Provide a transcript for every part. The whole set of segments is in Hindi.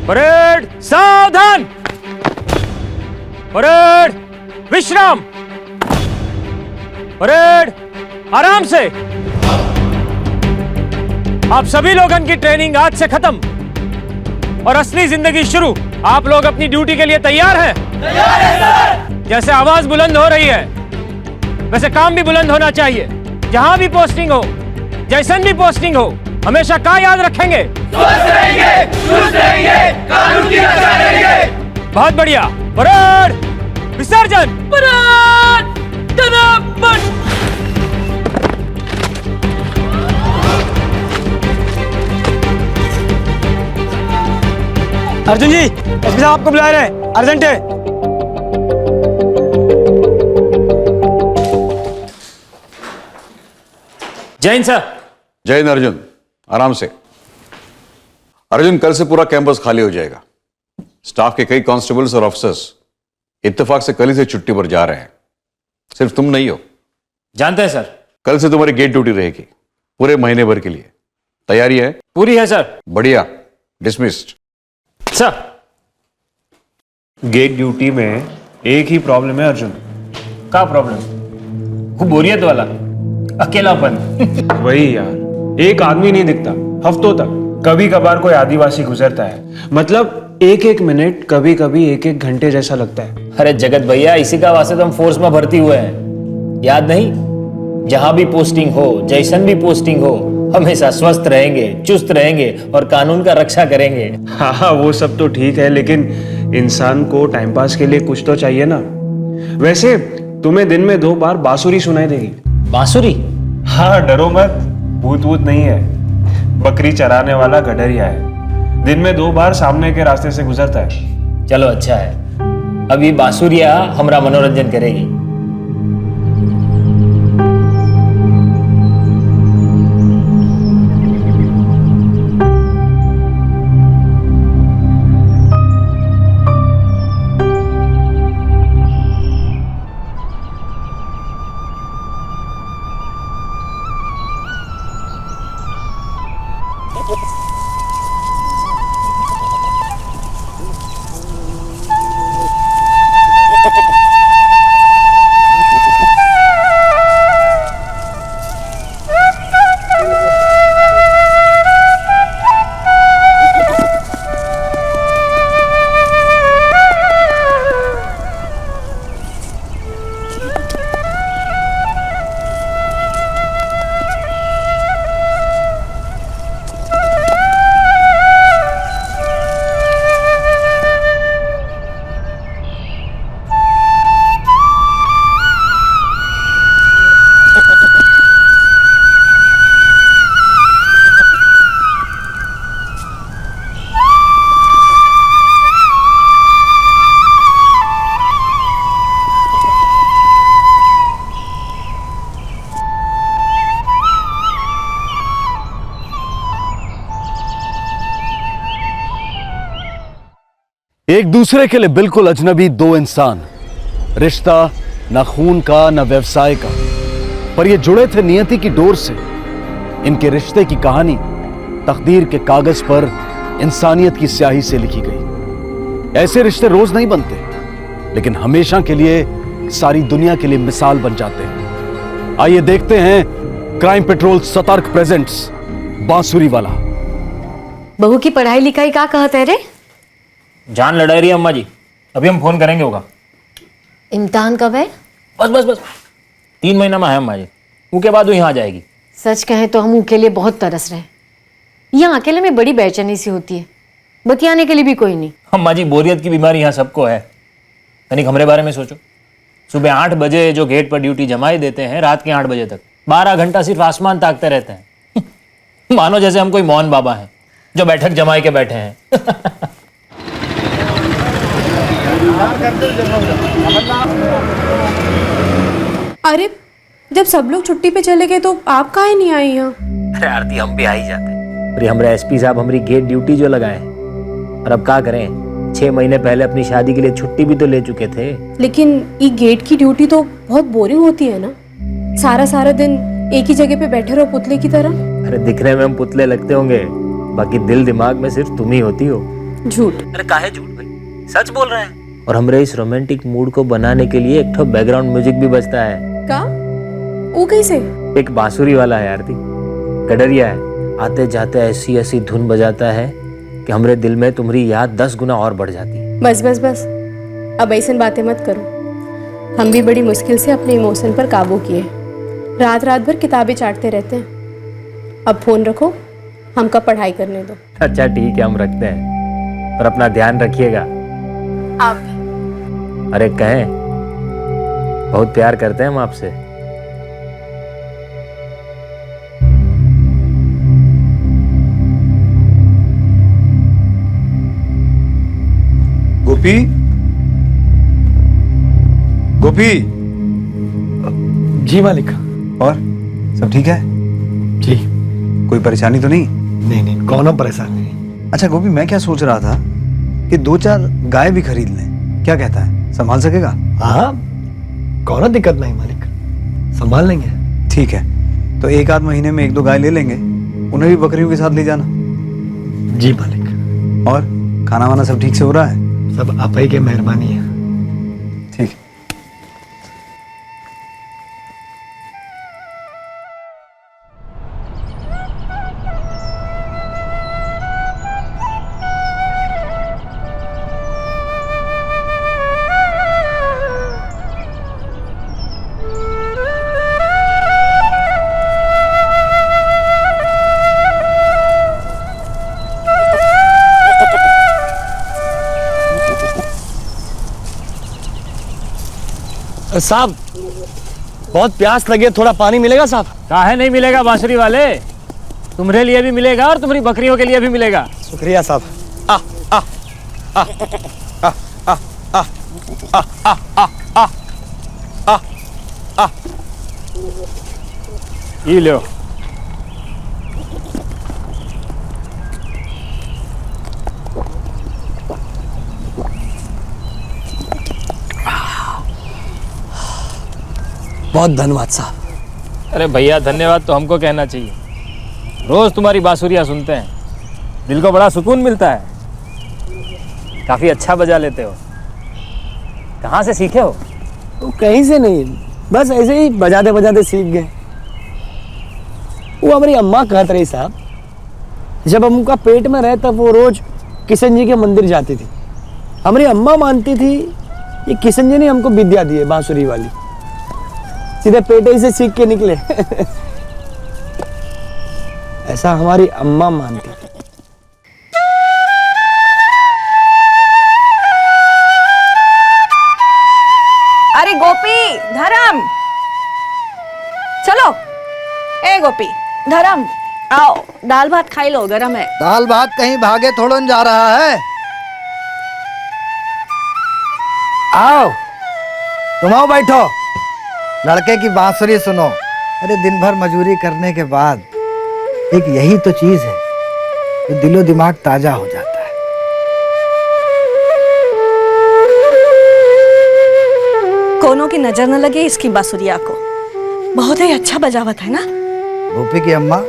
परेड सावधान, परेड विश्राम, परेड आराम से। आप सभी लोगों की ट्रेनिंग आज से खत्म और असली जिंदगी शुरू। आप लोग अपनी ड्यूटी के लिए तैयार हैं? तैयार हैं सर। जैसे आवाज बुलंद हो रही है वैसे काम भी बुलंद होना चाहिए। जहां भी पोस्टिंग हो, जैसन भी पोस्टिंग हो, हमेशा क्या याद रखेंगे? स्वस्थ रहेंगे, चुस्त रहेंगे, कानून की रक्षा करेंगे। बहुत बढ़िया। परेड विसर्जन। परेड धन्यवाद। अर्जुन जी, एसपी साहब आपको बुला रहे हैं, अर्जेंट है। जय हिंद सर। जय हिंद अर्जुन, आराम से। अर्जुन, कल से पूरा कैंपस खाली हो जाएगा। स्टाफ के कई कांस्टेबल्स और ऑफिसर्स इत्तेफाक से कल ही से छुट्टी पर जा रहे हैं। सिर्फ तुम नहीं हो। जानते हैं सर। कल से तुम्हारी गेट ड्यूटी रहेगी पूरे महीने भर के लिए। तैयारी है? पूरी है सर। बढ़िया, डिसमिस्ड। सर, गेट ड्यूटी में एक ही प्रॉब्लम है अर्जुन। क्या प्रॉब्लम? वो बोरियत वाला अकेलापन। वही यार, एक आदमी नहीं दिखता हफ्तों तक। कभी कभार कोई आदिवासी गुजरता है, मतलब एक एक मिनट, कभी कभी एक एक घंटे जैसा लगता है। अरे जगत भैया, इसी का वास्ते तो हम फोर्स में भर्ती हुए हैं। याद नहीं? जहां भी पोस्टिंग हो, जैसन भी पोस्टिंग हो, हमेशा स्वस्थ रहेंगे, चुस्त रहेंगे और कानून का रक्षा करेंगे। हाँ, वो सब तो ठीक है, लेकिन इंसान को टाइम पास के लिए कुछ तो चाहिए ना। वैसे तुम्हें दिन में 2 बार बांसुरी सुनाई देगी। बांसुरी? हाँ, डरो मत, भूत वूत नहीं है। बकरी चराने वाला गडरिया है। दिन में 2 बार सामने के रास्ते से गुजरता है। चलो अच्छा है, अभी बांसुरिया हमारा मनोरंजन करेगी। एक दूसरे के लिए बिल्कुल अजनबी 2 इंसान, रिश्ता न खून का न व्यवसाय का, पर ये जुड़े थे नियति की डोर से। इनके रिश्ते की कहानी तकदीर के कागज पर इंसानियत की स्याही से लिखी गई। ऐसे रिश्ते रोज नहीं बनते, लेकिन हमेशा के लिए सारी दुनिया के लिए मिसाल बन जाते हैं। आइए देखते हैं क्राइम पेट्रोल सतर्क प्रेजेंट्स बांसुरी वाला। बहू की पढ़ाई लिखाई का कहते रे? जान लड़ा रही है अम्मा जी, अभी हम फोन करेंगे होगा। इम्तिहान कब है? बस बस बस 3 महीना में है अम्मा जी, उसके बाद वो यहाँ आ जाएगी। सच कहें तो हम उनके लिए बहुत तरस रहे हैं। यहाँ अकेले में बड़ी बेचैनी सी होती है, बतियाने के लिए भी कोई नहीं। अम्मा जी बोरियत की बीमारी यहाँ सबको है। तनिक हमारे बारे में सोचो, सुबह 8 बजे जो गेट पर ड्यूटी जमाई देते हैं, रात के 8 बजे तक 12 घंटा सिर्फ आसमान ताकते रहते हैं। मानो जैसे हम कोई मौन बाबा हैं जो बैठक जमाई के बैठे हैं। अरे जब सब लोग छुट्टी पे चले गए तो आप काहे नहीं आई यहाँ? अरे आरती हम भी आ ही जाते हैं। अरे हमारे एसपी साहब हमारी गेट ड्यूटी जो लगाए हैं, और अब क्या करें, 6 महीने पहले अपनी शादी के लिए छुट्टी भी तो ले चुके थे। लेकिन ये गेट की ड्यूटी तो बहुत बोरिंग होती है ना, सारा सारा दिन एक ही जगह पे बैठे रहो पुतले की तरह। अरे दिखने में हम पुतले लगते होंगे, बाकी दिल दिमाग में सिर्फ तुम ही होती हो। झूठ। अरे काहे झूठ भाई, सच बोल रहे हैं। और हमारे इस रोमांटिक मूड को बनाने के लिए एक तो बैकग्राउंड म्यूजिक भी बजता है। का? वो कैसे? एक बांसुरी वाला है आरती, कड़रिया है, आते जाते ऐसी ऐसी धुन बजाता है कि हमारे दिल में तुम्हारी याद 10 गुना और बढ़ जाती है। बस बस बस, अब ऐसी बातें मत करो। हम भी बड़ी मुश्किल से अपने इमोशन पर काबू किए, रात रात भर किताबें चाटते रहते हैं। अब फोन रखो, हमका पढ़ाई करने दो। अच्छा ठीक है, हम रखते हैं, पर अपना ध्यान रखिएगा। आप भी। अरे कहें, बहुत प्यार करते हैं हम आपसे। गोपी, गोपी। जी मालिक। और सब ठीक है? जी। कोई परेशानी तो नहीं? नहीं, कौन परेशानी नहीं। अच्छा गोपी, मैं क्या सोच रहा था कि 2-4 गाय भी खरीद लें, क्या कहता है, संभाल सकेगा? हाँ, कौन दिक्कत नहीं मालिक, संभाल लेंगे। ठीक है, तो 1 आध महीने में 1-2 गाय ले लेंगे, उन्हें भी बकरियों के साथ ले जाना। जी मालिक। और खाना वाना सब ठीक से हो रहा है? सब आप ही की मेहरबानी है। ठीक है। साहब बहुत प्यास लगी है, थोड़ा पानी मिलेगा साहब? काहे नहीं मिलेगा बांसुरी वाले, तुम्हारे लिए भी मिलेगा और तुम्हारी बकरियों के लिए भी मिलेगा। शुक्रिया साहब। ये लो। बहुत धन्यवाद साहब। अरे भैया धन्यवाद तो हमको कहना चाहिए, रोज तुम्हारी बांसुरियाँ सुनते हैं, दिल को बड़ा सुकून मिलता है। काफी अच्छा बजा लेते हो, कहाँ से सीखे हो? तो कहीं से नहीं, बस ऐसे ही बजाते बजाते सीख गए। वो हमारी अम्मा कहते रही साहब, जब हम उनका पेट में रहे तब वो रोज किशन जी के मंदिर जाती थी। हमारी अम्मा मानती थी ये किशन जी ने हमको विद्या दी है बांसुरी वाली, सीधे पेट ही से सीख के निकले। ऐसा हमारी अम्मा मानती थी। अरे गोपी, धर्म, चलो। ए गोपी, धर्म, आओ, दाल भात खाई लो, गरम है। दाल भात कहीं भागे थोड़ा जा रहा है। आओ, तुम आओ, बैठो, लड़के की बांसुरी सुनो। अरे दिन भर मजूरी करने के बाद एक यही तो चीज है जो दिलो दिमाग ताजा हो जाता है। कोनो की नजर न लगे इसकी बांसुरिया को, बहुत ही अच्छा बजावत है ना। गोपी की अम्मा,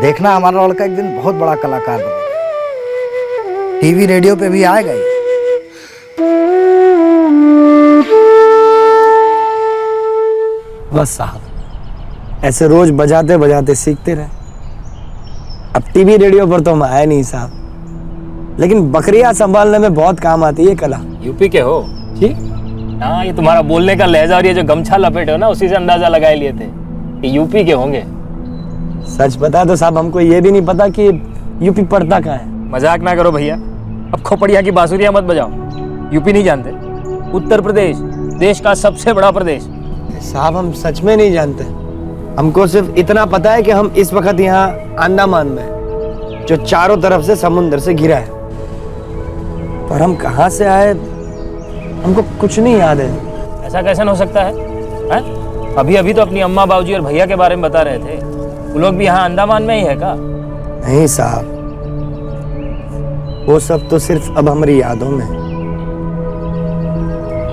देखना हमारा लड़का एक दिन बहुत बड़ा कलाकार बनेगा, टीवी रेडियो पे भी आएगा ही। बस साहब, ऐसे रोज बजाते बजाते सीखते रहे। अब टीवी रेडियो पर तो हम आए नहीं साहब, लेकिन बकरियां संभालने में बहुत काम आती है कला। यूपी के हो? जी हाँ, ये तुम्हारा बोलने का लहजा और ये जो गमछा लपेटे हो ना, उसी से अंदाजा लगाए लिए थे कि यूपी के होंगे। सच पता तो साहब हमको ये भी नहीं पता कि यूपी पड़ता कहाँ है। मजाक ना करो भैया, अब खोपड़िया की बांसुरियां मत बजाओ। यूपी नहीं जानते? उत्तर प्रदेश देश का सबसे बड़ा प्रदेश। साहब हम सच में नहीं जानते, हमको सिर्फ इतना पता है कि हम इस वक्त यहाँ अंडमान में हैं, जो चारों तरफ से समुद्र से घिरा है। पर हम कहाँ से आए हमको कुछ नहीं याद है। ऐसा कैसे हो सकता है, हैं? अभी अभी तो अपनी अम्मा बाबूजी और भैया के बारे में बता रहे थे, वो लोग भी यहाँ अंडमान में ही है का? नहीं साहब, वो सब तो सिर्फ अब हमारी यादों में है।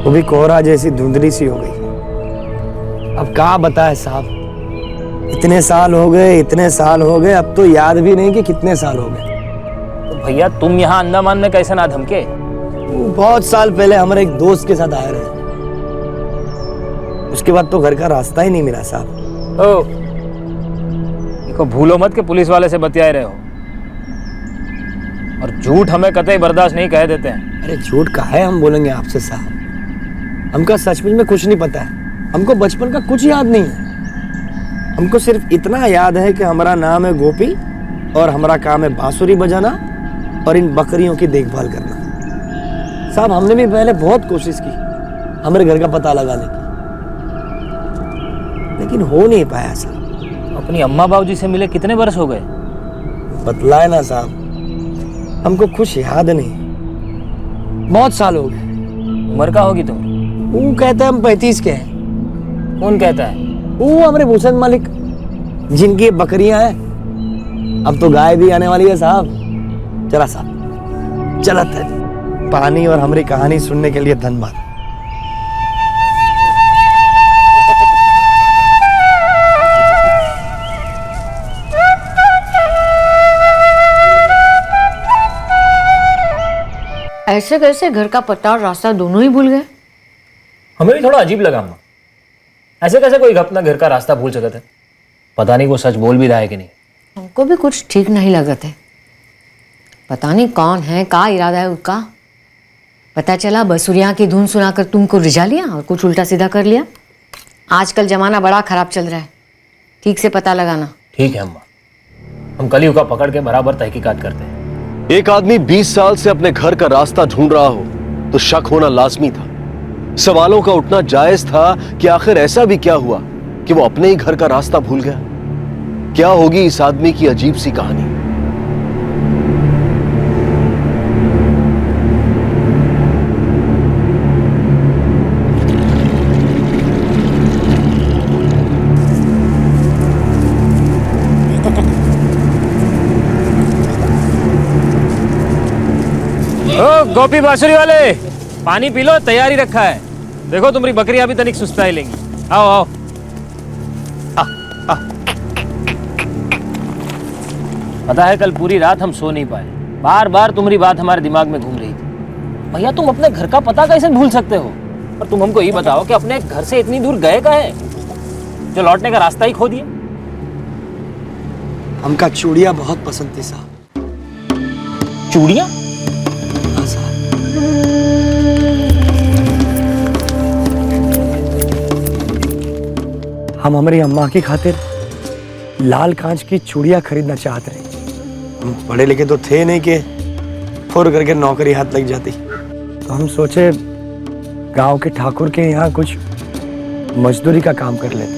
वो भी कोहरा जैसी धुंधली सी हो गई। अब क्या बताए साहब, इतने साल हो गए, अब तो याद भी नहीं कि कितने साल हो गए। तो भैया तुम यहाँ अंडमान में कैसे ना धमके? बहुत साल पहले हमारे एक दोस्त के साथ आए रहे, उसके बाद तो घर का रास्ता ही नहीं मिला साहब। ओ, देखो भूलो मत कि पुलिस वाले से बतियाए रहे हो, और झूठ हमें कतई बर्दाश्त नहीं कह देते हैं। अरे झूठ का है हम बोलेंगे आपसे साहब, हमको सचमुच में कुछ नहीं पता है। हमको बचपन का कुछ याद नहीं है। हमको सिर्फ इतना याद है कि हमारा नाम है गोपी और हमारा काम है बांसुरी बजाना और इन बकरियों की देखभाल करना। साहब हमने भी पहले बहुत कोशिश की हमारे घर का पता लगाने की, लेकिन हो नहीं पाया साहब। अपनी अम्मा बाबूजी से मिले कितने वर्ष हो गए? बतलाए ना साहब, हमको कुछ याद नहीं, बहुत साल हो गए। उम्र का होगी तुम? वो कहते हैं हम 35 के हैं। कौन कहता है? वो हमारे भूषण मालिक, जिनकी बकरियां हैं। अब तो गाय भी आने वाली है साहब। चला साहब चलत है, पानी और हमारी कहानी सुनने के लिए धन्यवाद। ऐसे कैसे घर का पता और रास्ता दोनों ही भूल गए? हमें भी थोड़ा अजीब लगा अम्मा, ऐसे कैसे कोई अपना घर का रास्ता भूल सकता है? पता नहीं वो सच बोल भी रहा है कि नहीं। हमको भी कुछ ठीक नहीं लगा था। पता नहीं कौन है, क्या इरादा है उसका। पता चला बसुरिया की धुन सुनाकर तुमको रिझा लिया और कुछ उल्टा सीधा कर लिया। आजकल जमाना बड़ा खराब चल रहा है, ठीक से पता लगाना। ठीक है अम्मा, हम कलयुग का पकड़ के बराबर तहकीकात करते हैं। एक आदमी 20 साल से अपने घर का रास्ता ढूंढ रहा हो तो शक होना लाजमी था। सवालों का उठना जायज था कि आखिर ऐसा भी क्या हुआ कि वो अपने ही घर का रास्ता भूल गया। क्या होगी इस आदमी की अजीब सी कहानी? ओ गोपी बांसुरी वाले, पानी पी लो, तैयारी रखा है। देखो तुम्हारी बकरियां अभी तनिक सुस्ताई लेंगी। आओ आओ। पता है कल पूरी रात हम सो नहीं पाए, बार बार तुम्हारी बात हमारे दिमाग में घूम रही थी। भैया तुम अपने घर का पता कैसे भूल सकते हो? और तुम हमको ये बताओ कि अपने घर से इतनी दूर गए कहाँ है जो लौटने का रास्ता ही खो दिए? हमका चूड़ियां बहुत पसंद थी साहब। चूड़ियां? हाँ साहब। हम हमारी अम्मा की खातिर लाल कांच की चूड़ियां खरीदना चाहते रहे। हम पढ़े लिखे तो थे नहीं कि फुर करके नौकरी हाथ लग जाती, तो हम सोचे गांव के ठाकुर के यहाँ कुछ मजदूरी का काम कर लेते।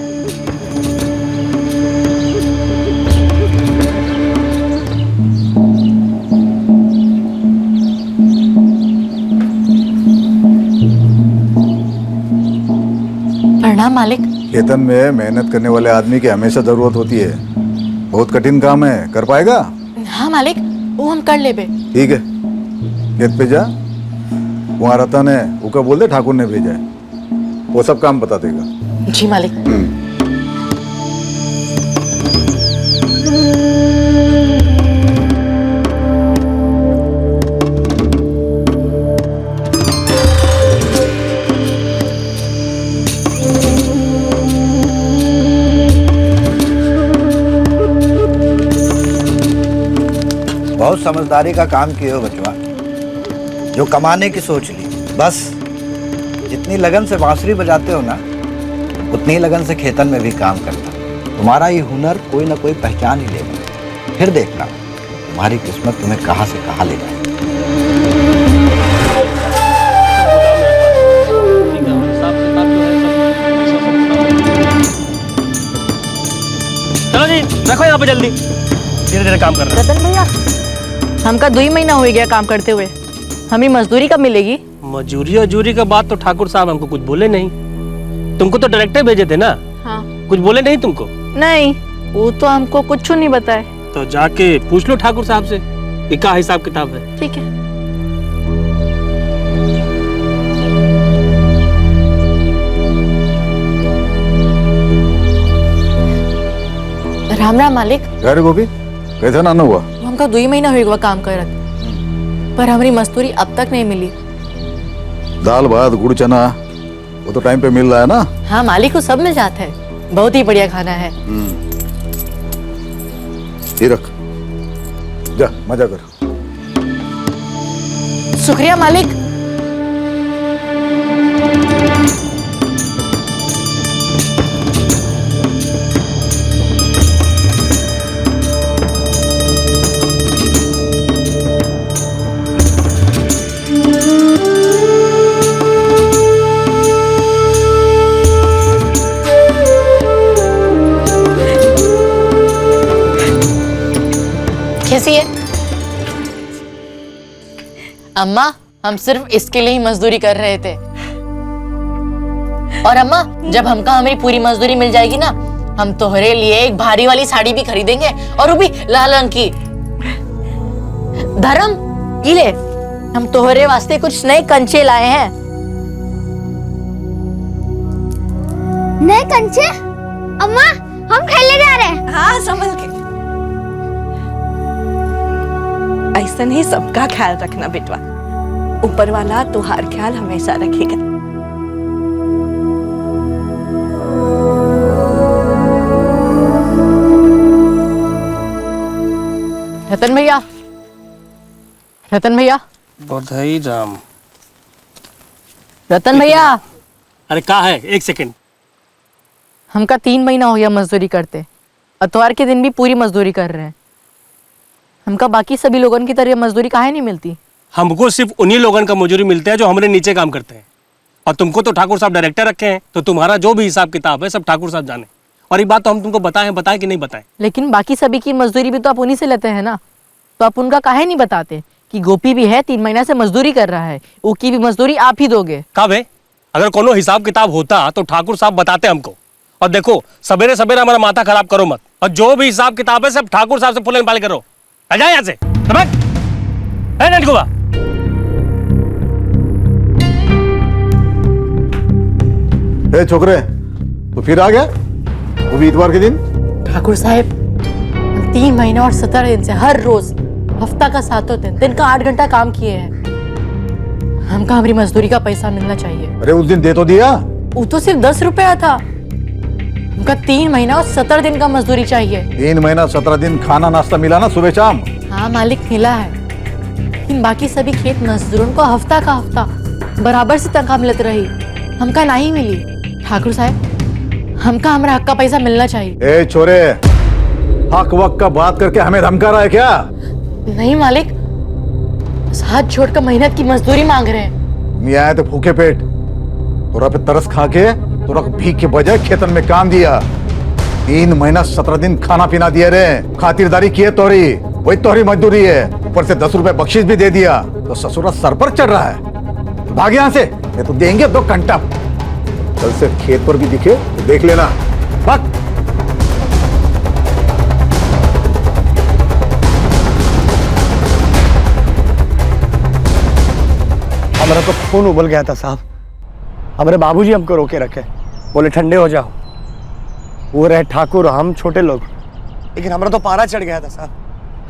प्रणाम मालिक। खेतन में मेहनत करने वाले आदमी की हमेशा जरूरत होती है। बहुत कठिन काम है, कर पाएगा? हाँ मालिक, वो हम कर लेबे। ठीक है, खेत पे जा, वहाँ रतन है, उका बोल दे ठाकुर ने भेजा है, वो सब काम बता देगा। जी मालिक। बहुत समझदारी का काम किए हो बचवा, जो कमाने की सोच ली। बस जितनी लगन से बांसुरी बजाते हो ना, उतनी ही लगन से खेतन में भी काम करना। तुम्हारा ये हुनर कोई ना कोई पहचान ही लेगा। फिर देखना तुम्हारी किस्मत तुम्हें कहाँ से कहाँ ले जाए। चलो जी, रखो यहाँ पे जल्दी, धीरे धीरे काम कर रहे हैं। रतन भैया, हमका 2 ही महीना हो गया काम करते हुए, हमें मजदूरी कब मिलेगी? मजूरी और जूरी का बात तो ठाकुर साहब हमको कुछ बोले नहीं। तुमको तो डायरेक्टर भेजे थे ना? हाँ। कुछ बोले नहीं तुमको? नहीं, वो तो हमको कुछ नहीं बताए। तो जाके पूछ लो ठाकुर साहब से कि क्या हिसाब किताब है। ठीक है। राम राम मालिक। अरे गोपी, कैसे नाना हुआ? हमका 2 ही महीना हुआ काम करत, पर हमारी मजदूरी अब तक नहीं मिली। दाल भात गुड़ चना वो तो टाइम पे मिल रहा है ना? हाँ मालिक, को सब मिल जाता है, बहुत ही बढ़िया खाना है। ये रख, जा मजा कर। शुक्रिया मालिक। कैसी है अम्मा? हम सिर्फ इसके लिए ही मजदूरी कर रहे थे। और अम्मा, जब हमका हमारी पूरी मजदूरी मिल जाएगी ना, हम तोहरे लिए एक भारी वाली साड़ी भी खरीदेंगे, और वो भी लाल रंग की। धर्म, ये ले, हम तोहरे वास्ते कुछ नए कंचे लाए हैं। नए कंचे? अम्मा, हम खेलने जा रहे हैं। हाँ, संभल के। ऐसा नहीं, सबका ख्याल रखना बेटवा, ऊपर वाला तुहार ख्याल हमेशा रखेगा। रतन भैया, रतन भैया, बधाई राम। रतन भैया। अरे क्या है? 1 सेकंड। हमका 3 महीना हो गया मजदूरी करते, इतवार के दिन भी पूरी मजदूरी कर रहे हैं। हमका बाकी सभी लोगों की तरह मजदूरी काहे नहीं मिलती? हमको सिर्फ उन्हीं लोगों का मजदूरी मिलता है जो हमारे नीचे काम करते हैं। और तुमको तो ठाकुर साहब डायरेक्टर रखे हैं, तो तुम्हारा जो भी हिसाब किताब है सब ठाकुर साहब जाने। और ये बात तो हम तुमको बताएं कि नहीं बताएं? लेकिन बाकी सभी की मजदूरी भी तो आप उन्हीं से लेते हैं ना, तो आप उनका काहे नहीं बताते कि गोपी भी है, 3 महीना से मजदूरी कर रहा है, उसकी भी मजदूरी आप ही दोगे? कब है? अगर कोनो हिसाब किताब होता तो ठाकुर साहब बताते हमको। और देखो, सवेरे सवेरे हमारा माथा खराब करो मत, और जो भी हिसाब किताब है सब ठाकुर साहब से फुलन पाल करो। आ जाए यहाँ से। ए छोकरे, तो फिर आ गया वो भी इतवार के दिन? ठाकुर साहब, 3 महीना और 17 दिन से हर रोज हफ्ता का 7 दिन का 8 घंटा काम किए हैं। हमका हमारी मजदूरी का पैसा मिलना चाहिए। अरे उस दिन दे तो दिया। वो तो सिर्फ 10 रुपया था। हमका 3 महीना और 17 दिन का मजदूरी चाहिए। 3 महीना 17 दिन खाना नाश्ता मिला ना सुबह शाम? हाँ मालिक, मिला है, लेकिन बाकी सभी खेत मजदूरों को हफ्ता का हफ्ता बराबर से तनख्वाह मिलती रही, हमका नहीं मिली। ठाकुर साहब, हमका हमारा हक का पैसा मिलना चाहिए। ए छोरे, हक वक का बात करके हमें धमका रहा है क्या? नहीं मालिक, हाथ छोड़कर मेहनत की मजदूरी मांग रहे हैं। मैं आया तो भूखे पेट, तोरा पे तरस खा के तोरा भीख के बजाय खेतन में काम दिया। 3 महीना 17 दिन खाना पीना दिए रे, खातिरदारी किए तोरी, वही तोहरी मजदूरी है। ऊपर से 10 रुपए बख्शीश भी दे दिया, तो ससुरा सर पर चढ़ रहा है। भाग यहाँ से, ये तो देंगे 2 घंटा। कल से खेत पर भी दिखे तो देख लेना। भाग। हमारा तो खून उबल गया था साहब। हमारे बाबूजी हमको रोके रखे, बोले ठंडे हो जाओ। वो रहे ठाकुर, हम छोटे लोग, लेकिन हमारा तो पारा चढ़ गया था साहब।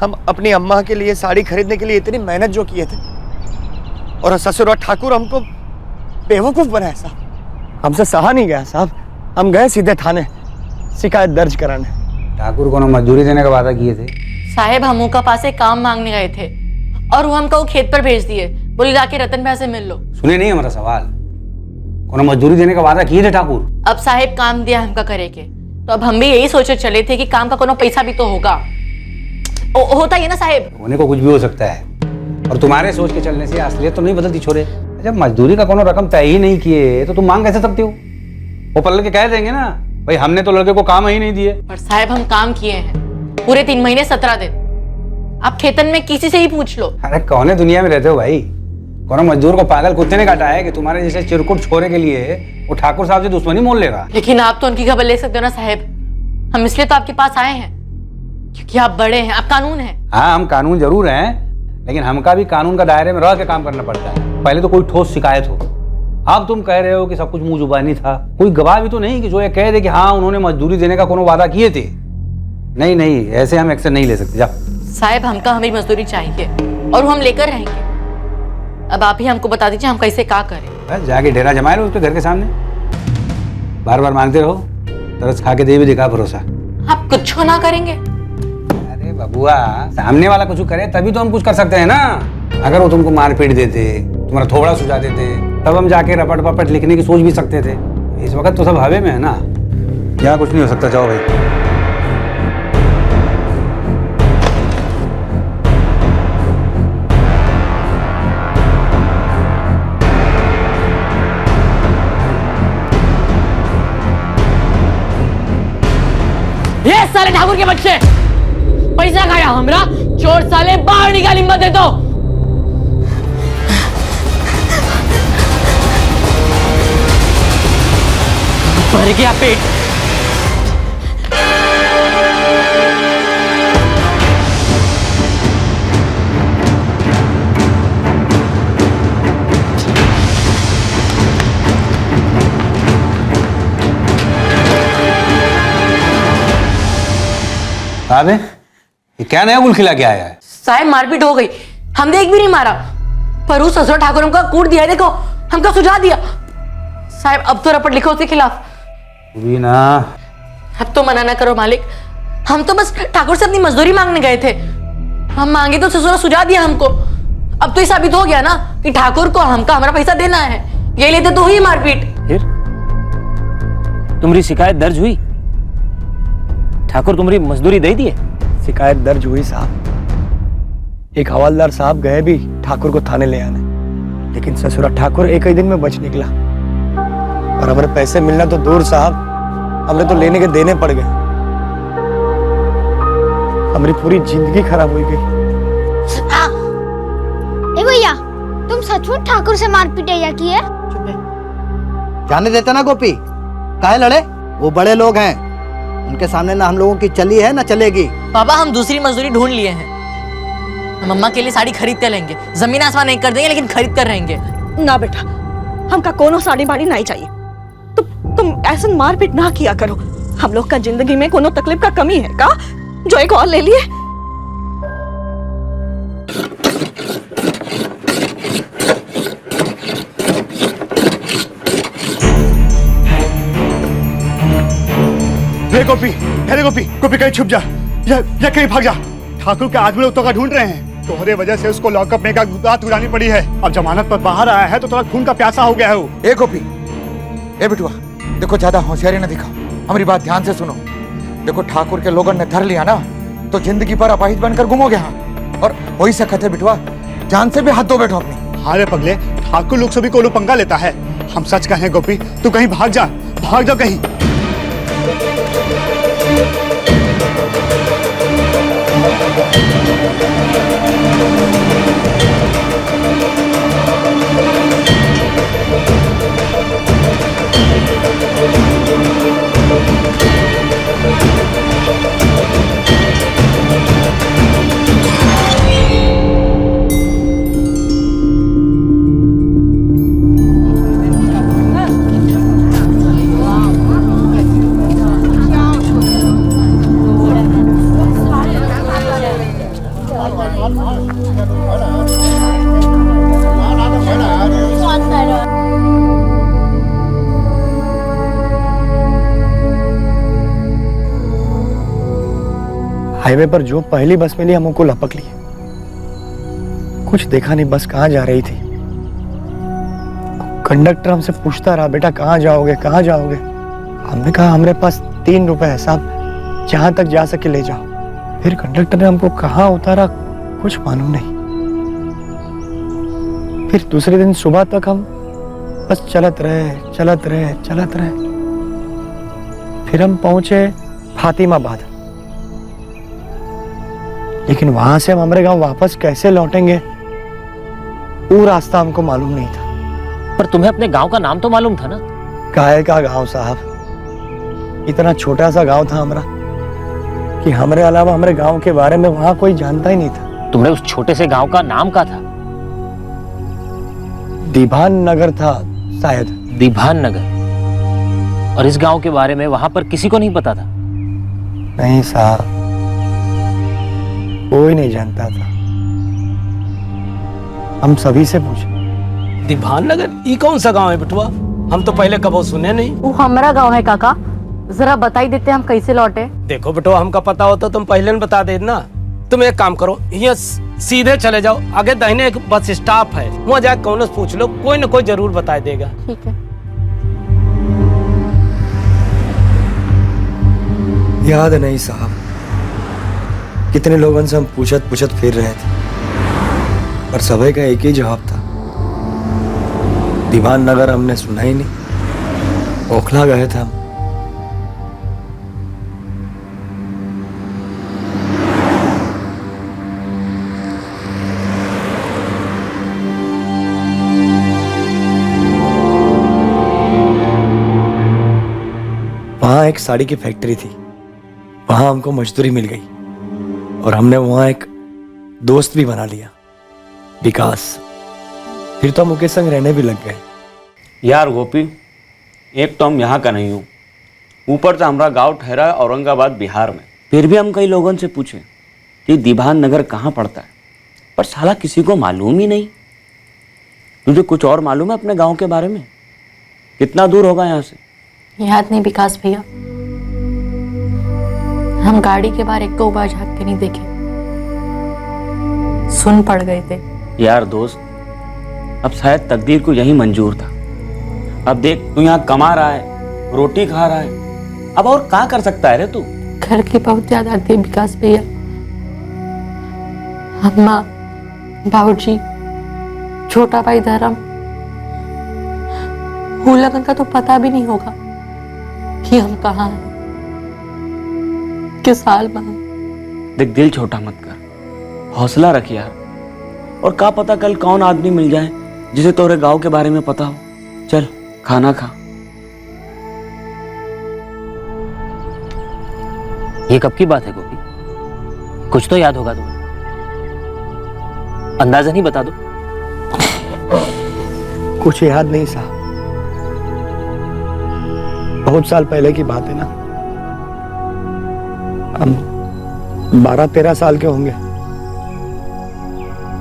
हम अपनी अम्मा के लिए साड़ी खरीदने के लिए इतनी मेहनत जो किए थे, और ससुर और ठाकुर हमको बेवकूफ बनाया साहब। हमसे सहा नहीं गया साहब। हम गए सीधे थाने शिकायत दर्ज कराने। ठाकुर को मजदूरी देने का वादा किए थे। साहेब हम उनका पास एक काम मांगने गए थे और वो हमको खेत पर भेज दिए, बोले जाके रतन भैया से मिल लो। सुने नहीं हमारा सवाल, कोनो मजदूरी देने का वादा किए थे ठाकुर। अब साहेब काम दिया हमका करे के, तो अब हम भी यही सोचे चले थे कि काम का कोनो पैसा भी तो होगा। होता ही है ना साहेब। होने को कुछ भी हो सकता है, और तुम्हारे सोच के चलने से असलियत तो नहीं बदलती छोरे। जब मजदूरी का कोनो रकम तय ही नहीं किए तो तुम मांग कैसे सकते हो? वो पलट के कह देंगे ना, भाई हमने तो लड़के को काम ही नहीं दिए। पर साहब हम काम किए हैं पूरे 3 महीने 17 दिन। आप खेतन में किसी से ही पूछ लो। अरे कौने दुनिया में रहते हो भाई? कोनो मजदूर को पागल कुत्ते ने काटा है कि तुम्हारे जैसे चिरकुट छोरे के लिए वो ठाकुर साहब से दुश्मनी मोल लेगा? लेकिन आप तो उनकी खबर ले सकते हो ना साहब, हम इसलिए तो आपके पास आए हैं क्योंकि आप बड़े हैं, आप कानून हैं। हाँ हम कानून जरूर हैं, लेकिन हमका भी कानून का दायरे में रह के काम करना पड़ता है। पहले तो कोई ठोस शिकायत हो। अब तुम कह रहे हो कि सब कुछ मुंह जुबानी था, कोई गवाह भी तो नहीं कि जो ये कह दे कि हाँ उन्होंने मजदूरी देने का कोनो वादा किए थे। नहीं नहीं, ऐसे हम एक्शन नहीं ले सकते। जाओ साहब, हमका हमारी मजदूरी चाहिए और वो हम लेकर रहेंगे। अब आप ही हमको बता दीजिए हम कैसे क्या करें। जाके डेरा जमा लो उसके घर के सामने, बार बार मांगते रहो, तरस खा के दे भी दिखा भरोसा। आप कुछ ना करेंगे? अरे बबुआ, सामने वाला कुछ करे तभी तो हम कुछ कर सकते हैं ना। अगर वो तुमको मार पीट देते, तुम्हारा थोड़ा सुझा देते, तब हम जाके रपट पपट लिखने की सोच भी सकते थे। इस वक्त तो सब हवे में है ना, यहाँ कुछ नहीं हो सकता। जाओ भाई। ये साले ठाकुर के बच्चे, पैसा खाया हमरा, चोर साले, बाहर निकाल, हिम्मत दे दो। भर गया पेट। साहब ये क्या नया गुल खिला के आया है? साहब मारपीट हो गई, हमने एक भी नहीं मारा, पर उस ससुर ठाकुर हमका कूट दिया है। देखो हमका सुझा दिया। साहब अब तो रपट लिखो उसके खिलाफ। ना अब तो मना ना करो मालिक, हम तो बस ठाकुर से अपनी मजदूरी मांगने गए थे। हम मांगे तो ससुर ने सुझा दिया हमको। अब तो ये साबित हो गया ना कि ठाकुर को हमका हमारा पैसा देना है। ये लेते तो हुई मारपीट। फिर तुम्हारी शिकायत दर्ज हुई? ठाकुर तुम्हारी मजदूरी दे दिए? शिकायत दर्ज हुई साहब। एक हवालदार साहब गए भी ठाकुर को थाने ले आने, लेकिन ससुरा ठाकुर एक ही दिन में बच निकला। और हमारे पैसे मिलना तो दूर साहब, हमने तो लेने के देने पड़ गए। हमारी पूरी जिंदगी खराब हो गई। ए भैया, तुम सचमुच ठाकुर से मारपीट या की है? जाने देते ना गोपी, काहे लड़े? वो बड़े लोग हैं, उनके सामने ना हम लोगों की चली है ना चलेगी। बाबा हम दूसरी मजदूरी ढूंढ लिए हैं। हम अम्मा के लिए साड़ी खरीद कर लेंगे, जमीन आसमान नहीं कर देंगे, लेकिन खरीद कर रहेंगे। ना बेटा, हमका कोनो साड़ी बाड़ी नहीं चाहिए। तुम ऐसा मारपीट ना किया करो। हम लोग का जिंदगी में कोनो तकलीफ का कमी है का जो एक और ले लिए? गोपी, अरे गोपी, गोपी कहीं छुप जा या कहीं भाग जा। ठाकुर के आदमी लोग तो का ढूंढ रहे हैं। तुम्हारे वजह से उसको लॉकअप में का रात उड़ानी पड़ी है। अब जमानत पर बाहर आया है तो थोड़ा खून का प्यासा हो गया है वो। ए गोपी, ए बिटुआ, देखो ज्यादा होशियारी न दिखाओ, हमारी बात ध्यान से सुनो। देखो ठाकुर के लोगों ने धर लिया ना तो जिंदगी भर अपाहिज बनकर गुमोगे। हाँ, और वही सकत है बिटुआ, जान से भी हाथ धो बैठो अपनी। हाँ रे पगले, ठाकुर लोग सभी को पंगा लेता है। हम सच कहें गोपी, तू कहीं भाग जा कहीं। हाईवे पर जो पहली बस मिली हम उनको लपक लिए। कुछ देखा नहीं, बस कहाँ जा रही थी। कंडक्टर हमसे पूछता रहा, बेटा कहाँ जाओगे कहाँ जाओगे। हमने कहा हमारे पास 3 रुपए है साहब, जहां तक जा सके ले जाओ। फिर कंडक्टर ने हमको कहाँ उतारा कुछ मालूम नहीं। फिर दूसरे दिन सुबह तक हम बस चलत रहे चलत रहे चलत रहे। फिर हम पहुंचे फातिमाबाद, लेकिन वहां से हम हमारे गांव वापस कैसे लौटेंगे वो रास्ता हमको मालूम नहीं था। पर तुम्हें अपने गांव का नाम तो मालूम था ना? काहे का गांव साहब, इतना छोटा सा गांव था हमारा कि हमारे अलावा हमारे गांव के बारे में वहां कोई जानता ही नहीं था। तुम्हारे उस छोटे से गांव का नाम क्या था? दीभान नगर था शायद। दीभान नगर? और इस गांव के बारे में वहां पर किसी को नहीं पता था? नहीं साहब, कोई नहीं जानता था। हम सभी से पूछे। दीभान नगर ये कौन सा गांव है बिटुआ? हम तो पहले कभी सुने नहीं। वो हमारा गांव है काका, जरा बता ही देते हम कैसे लौटे। देखो बेटो, हमका पता होता तुम पहले बता दे ना। तुम एक काम करो, यहाँ सीधे चले जाओ, आगे दाहिने एक बस स्टॉप है, वहाँ जाकर कौन से पूछ लो, कोई ना कोई जरूर बता देगा। ठीक है। याद नहीं साहब, कितने लोगों से हम पूछत पूछत फिर रहे थे, पर सभी का एक ही जवाब था, दीवान नगर हमने सुना ही नहीं, ओखला गए थे हम। वहां एक साड़ी की फैक्ट्री थी, वहां हमको मजदूरी मिल गई और हमने वहां एक दोस्त भी बना लिया, विकास। फिर तो हम उसके संग रहने भी लग गए। यार गोपी, एक तो हम यहाँ का नहीं हूँ, ऊपर से हमारा गांव ठहरा है औरंगाबाद बिहार में। फिर भी हम कई लोगों से पूछे कि दीभान नगर कहाँ पड़ता है, पर साला किसी को मालूम ही नहीं। तुझे कुछ और मालूम है अपने गांव के बारे में? कितना दूर होगा यहाँ से? याद नहीं विकास भैया, हम गाड़ी के बाहर एक बार झांक के नहीं देखे, सुन पड़ गए थे। यार दोस्त, अब शायद तकदीर को यही मंजूर था। अब देख, तू यहाँ कमा रहा है, रोटी खा रहा है, अब और क्या कर सकता है रे तू? घर की बहुत याद आती है विकास भैया। अम्मा, बाबूजी, छोटा भाई धर्म, लगन का तो पता भी नहीं होगा कि हम कहाँ हैं, किस हाल में हैं। देख, दिल छोटा मत कर, हौसला रख यार। और क्या पता कल कौन आदमी मिल जाए जिसे तोरे गांव के बारे में पता हो। चल खाना खा। ये कब की बात है गोपी? कुछ तो याद होगा तुम्हें, अंदाजा नहीं बता दो। कुछ याद नहीं साहब, बहुत साल पहले की बात है ना। हम 12-13 साल के होंगे,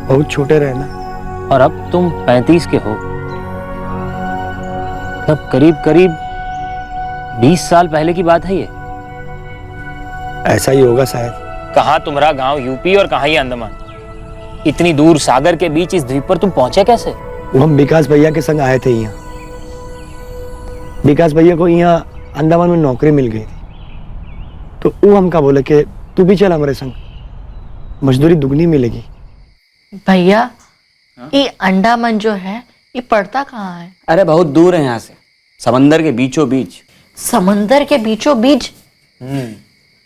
बहुत छोटे रहे ना। और अब तुम 35 के हो, तब करीब करीब 20 साल पहले की बात है ये। ऐसा ही होगा शायद। कहाँ तुम्हारा गांव यूपी और कहाँ ये अंडमान? इतनी दूर सागर के बीच इस द्वीप पर तुम पहुंचे कैसे? वो हम विकास भैया के संग आए थे यहाँ। विकास भैया को यहाँ अंडमान में नौकरी मिल गई थी, तो वो हमका बोले कि तू भी चल हमारे संग, मजदूरी दुगनी मिलेगी। भैया, ये अंडमान जो है ये पड़ता कहाँ है? अरे बहुत दूर है यहाँ से, समंदर के बीचों बीच। समंदर के बीचों बीच?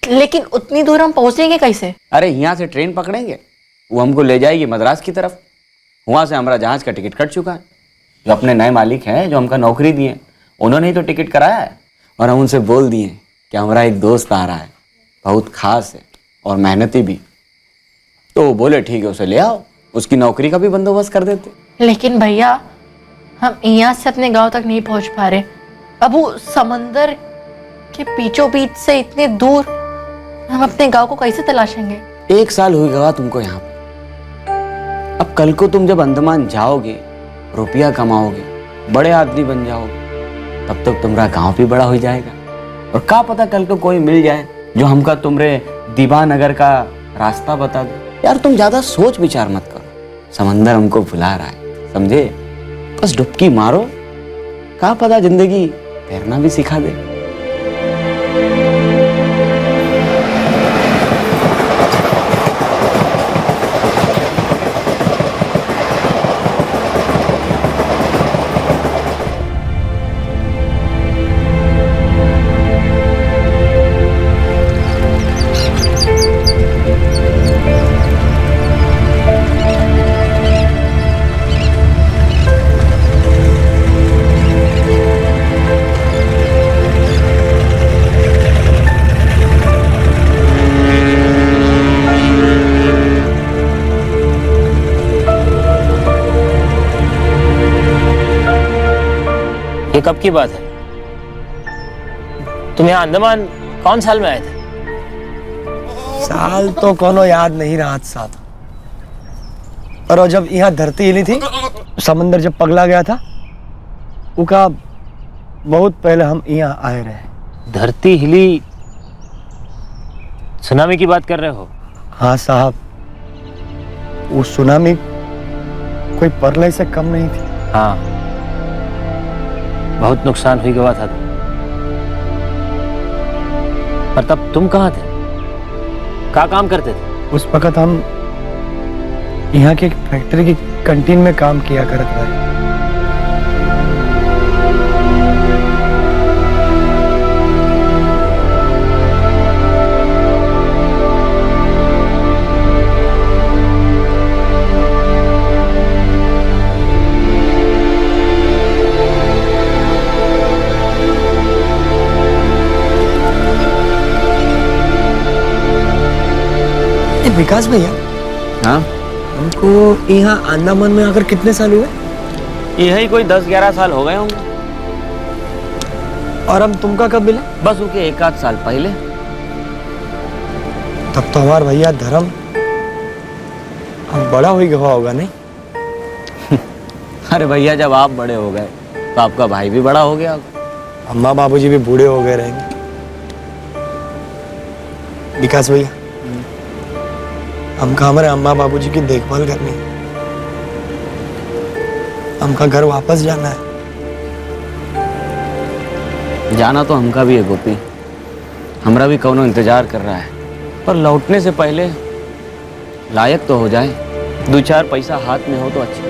लेकिन उतनी दूर हम पहुंचेंगे कैसे? अरे यहाँ से ट्रेन पकड़ेंगे, वो हमको ले जाएगी मद्रास की तरफ। वहां से हमारा जहाज का टिकट कट चुका है। जो अपने नए मालिक हैं, जो हमका नौकरी दिए, उन्होंने ही तो टिकट कराया है। और हम उनसे बोल दिए कि हमारा एक दोस्त आ रहा है, बहुत खास है और मेहनती भी। तो वो बोले ठीक है, उसे ले आओ, उसकी नौकरी का भी बंदोबस्त कर देते। लेकिन भैया, हम यहाँ से अपने गांव तक नहीं पहुंच पा रहे। अब वो समंदर के बीचों बीच से इतने दूर हम अपने गांव को कैसे तलाशेंगे? 1 साल हुआ तुमको यहाँ पे। अब कल को तुम जब अंडमान जाओगे, रुपया कमाओगे, बड़े आदमी बन जाओगे, तब तक तुम्हारा गांव भी बड़ा हो जाएगा। और क्या पता कल को कोई मिल जाए जो हमका तुम्हारे दीवानगर का रास्ता बता दो। यार तुम ज्यादा सोच विचार मत करो, समंदर हमको बुला रहा है, समझे? बस डुबकी मारो, क्या पता जिंदगी तैरना भी सिखा दे। ये कब की बात है? तुम यहाँ अंडमान कौन साल में आए थे? साल तो कोनो याद नहीं रहा साहब, और जब यहाँ धरती हिली थी, समंदर जब पगला गया था, उका बहुत पहले हम यहाँ आए रहे। धरती हिली, सुनामी की बात कर रहे हो? हाँ साहब, वो सुनामी कोई प्रलय से कम नहीं थी। हाँ, बहुत नुकसान हुई गवा था। पर तब तुम कहाँ थे? क्या काम करते थे? उस वक्त हम यहाँ की एक फैक्ट्री की कैंटीन में काम किया करते थे। विकास भैया, हाँ, हमको यहाँ अंडमान में आकर कितने साल हुए? यही कोई 10-11 साल हो गए होंगे। और हम तुमका कब मिले? बस उनके 1-8 साल पहले। तब तो हमारा भैया धर्म हम बड़ा हो गया होगा नहीं? अरे भैया, जब आप बड़े हो गए तो आपका भाई भी बड़ा हो गया। अम्मा बाबूजी भी बूढ़े हो गए रहेंगे। विकास भैया, हमका हमारे अम्मा बाबूजी की देखभाल करनी है, हमका घर वापस जाना है। जाना तो हमका भी है गोपी, हमरा भी कौनो इंतजार कर रहा है, पर लौटने से पहले लायक तो हो जाए, 2-4 पैसा हाथ में हो तो अच्छा।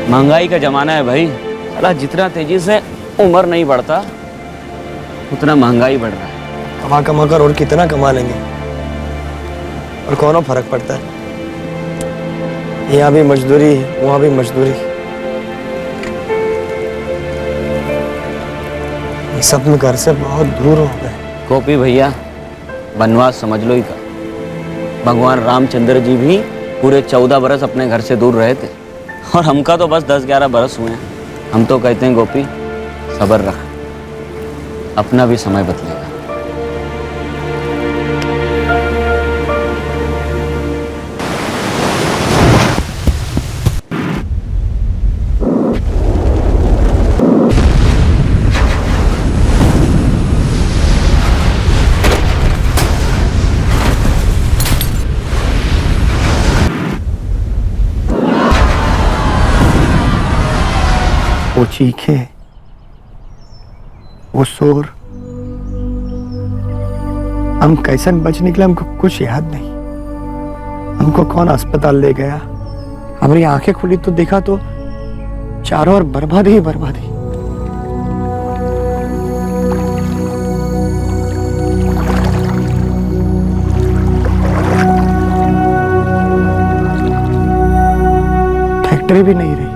महंगाई का जमाना है भाई, साला जितना तेजी से उम्र नहीं बढ़ता उतना महंगाई बढ़ रहा है। कमा कमा कर और कितना कमा लेंगे, और कौनो फर्क पड़ता है? यहाँ भी मजदूरी, वहाँ भी मजदूरी। ये सब में घर से बहुत दूर हो गए। गोपी भैया, वनवास समझ लो ही का। भगवान रामचंद्र जी भी पूरे 14 बरस अपने घर से दूर रहे थे, और हमका तो बस 10-11 बरस हुए हैं। हम तो कहते हैं गोपी, सब्र रख, अपना भी समय बदलेगा। वो चीखे, वो शोर, हम कैसे बच निकले हमको कुछ याद नहीं। हमको कौन अस्पताल ले गया, हमारी आंखें खुली तो देखा तो चारों ओर बर्बादी ही बर्बादी। फैक्ट्री भी नहीं रही।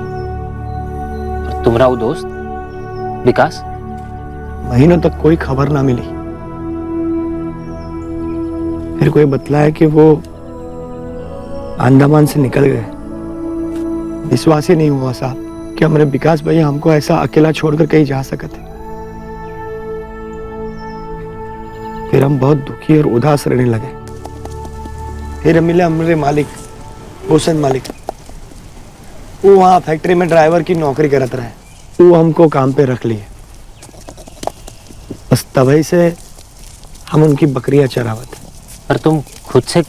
तुम्हारा वो दोस्त विकास? महीनों तक कोई खबर ना मिली। फिर कोई बतलाया कि वो अंडमान से निकल गए। विश्वास ही नहीं हुआ साहब कि हमारे विकास भैया हमको ऐसा अकेला छोड़कर कहीं जा सकते। फिर हम बहुत दुखी और उदास रहने लगे। फिर मिले हमारे मालिक, भूषण मालिक। वो वहाँ फैक्ट्री में ड्राइवर की नौकरी करत रहे। वो हमको काम पे रख लिए। बस तभी से हम उनकी बकरियां चरावत। पर तुम खुद से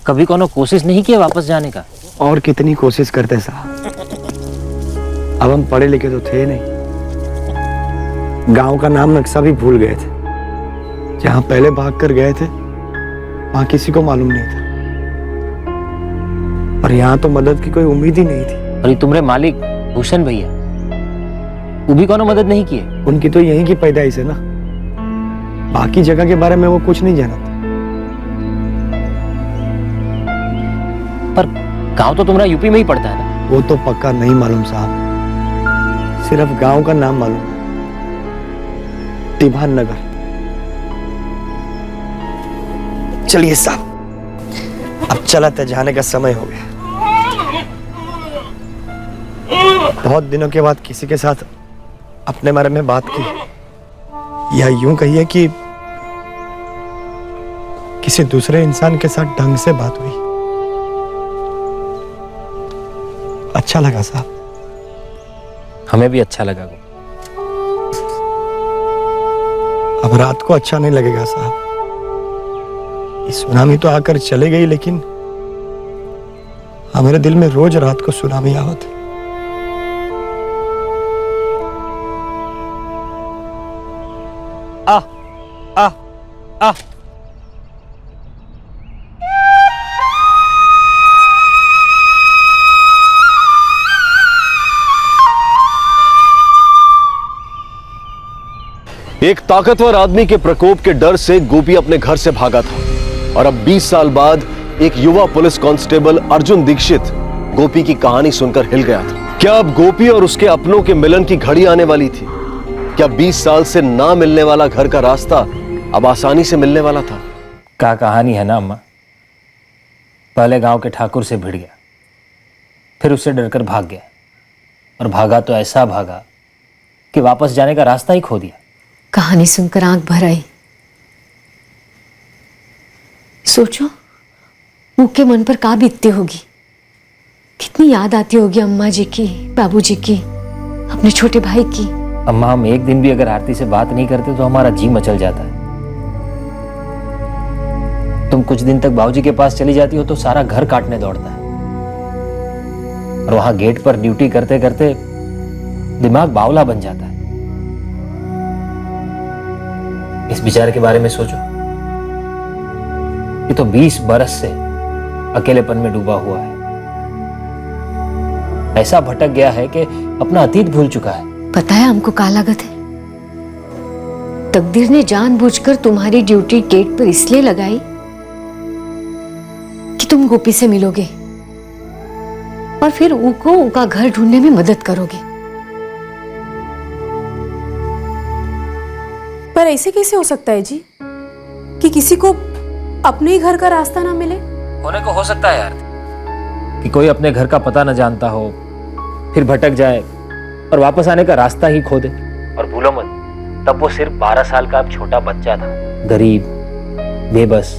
कभी कोनो कोशिश नहीं किया वापस जाने का? और कितनी कोशिश करते साहब, अब हम पढ़े लिखे तो थे नहीं, गांव का नाम नक्शा भी भूल गए थे। जहां पहले भाग कर गए थे वहां किसी को मालूम नहीं था, और यहाँ तो मदद की कोई उम्मीद ही नहीं थी। अरे तुम्हारे मालिक भूषण भैया वो भी कोनो मदद नहीं किए? उनकी तो यहीं की पैदाइश है ना, बाकी जगह के बारे में वो कुछ नहीं जानते। पर गांव तो तुम्हारा यूपी में ही पड़ता है ना? वो तो पक्का नहीं मालूम साहब, सिर्फ गांव का नाम मालूम है, टिभान नगर। चलिए साहब, अब चलते जाने का समय हो गया। बहुत दिनों के बाद किसी के साथ अपने बारे में बात की, या यूं कहिए कि किसी दूसरे इंसान के साथ ढंग से बात हुई। अच्छा लगा साहब। हमें भी अच्छा लगा। अब रात को अच्छा नहीं लगेगा साहब। ये सुनामी तो आकर चले गई, लेकिन हमारे दिल में रोज रात को सुनामी आवत है। आ आ एक ताकतवर आदमी के प्रकोप के डर से गोपी अपने घर से भागा था, और अब 20 साल बाद एक युवा पुलिस कांस्टेबल अर्जुन दीक्षित गोपी की कहानी सुनकर हिल गया था। क्या अब गोपी और उसके अपनों के मिलन की घड़ी आने वाली थी? क्या 20 साल से ना मिलने वाला घर का रास्ता अब आसानी से मिलने वाला था? क्या कहानी है ना अम्मा। पहले गांव के ठाकुर से भिड़ गया, फिर उससे डरकर भाग गया, और भागा तो ऐसा भागा कि वापस जाने का रास्ता ही खो दिया। कहानी सुनकर आंख भर आई। सोचो मुँह के मन पर का बीतती होगी, कितनी याद आती होगी अम्मा जी की, बाबूजी की, अपने छोटे भाई की। अम्मा, हम एक दिन भी अगर आरती से बात नहीं करते तो हमारा जी मचल जाता है। तुम कुछ दिन तक बाबूजी के पास चली जाती हो तो सारा घर काटने दौड़ता है, और वहां गेट पर ड्यूटी करते करते दिमाग बावला बन जाता है। इस बेचारे के बारे में सोचो, ये तो 20 बरस से अकेलेपन में डूबा हुआ है, ऐसा भटक गया है कि अपना अतीत भूल चुका है। पता है हमको क्या लागत है? तकदीर ने जानबूझकर तुम्हारी ड्यूटी गेट पर इसलिए लगाई कि तुम गोपी से मिलोगे और फिर उनको उनका घर ढूंढने में मदद करोगे। पर ऐसे कैसे हो सकता है जी कि किसी को अपने ही घर का रास्ता ना मिले? होने को हो सकता है यार, कि कोई अपने घर का पता न जानता हो, फिर भटक जाए और वापस आने का रास्ता ही खो दे। और भूलो मत, तब वो सिर्फ 12 साल का छोटा बच्चा था, गरीब, बेबस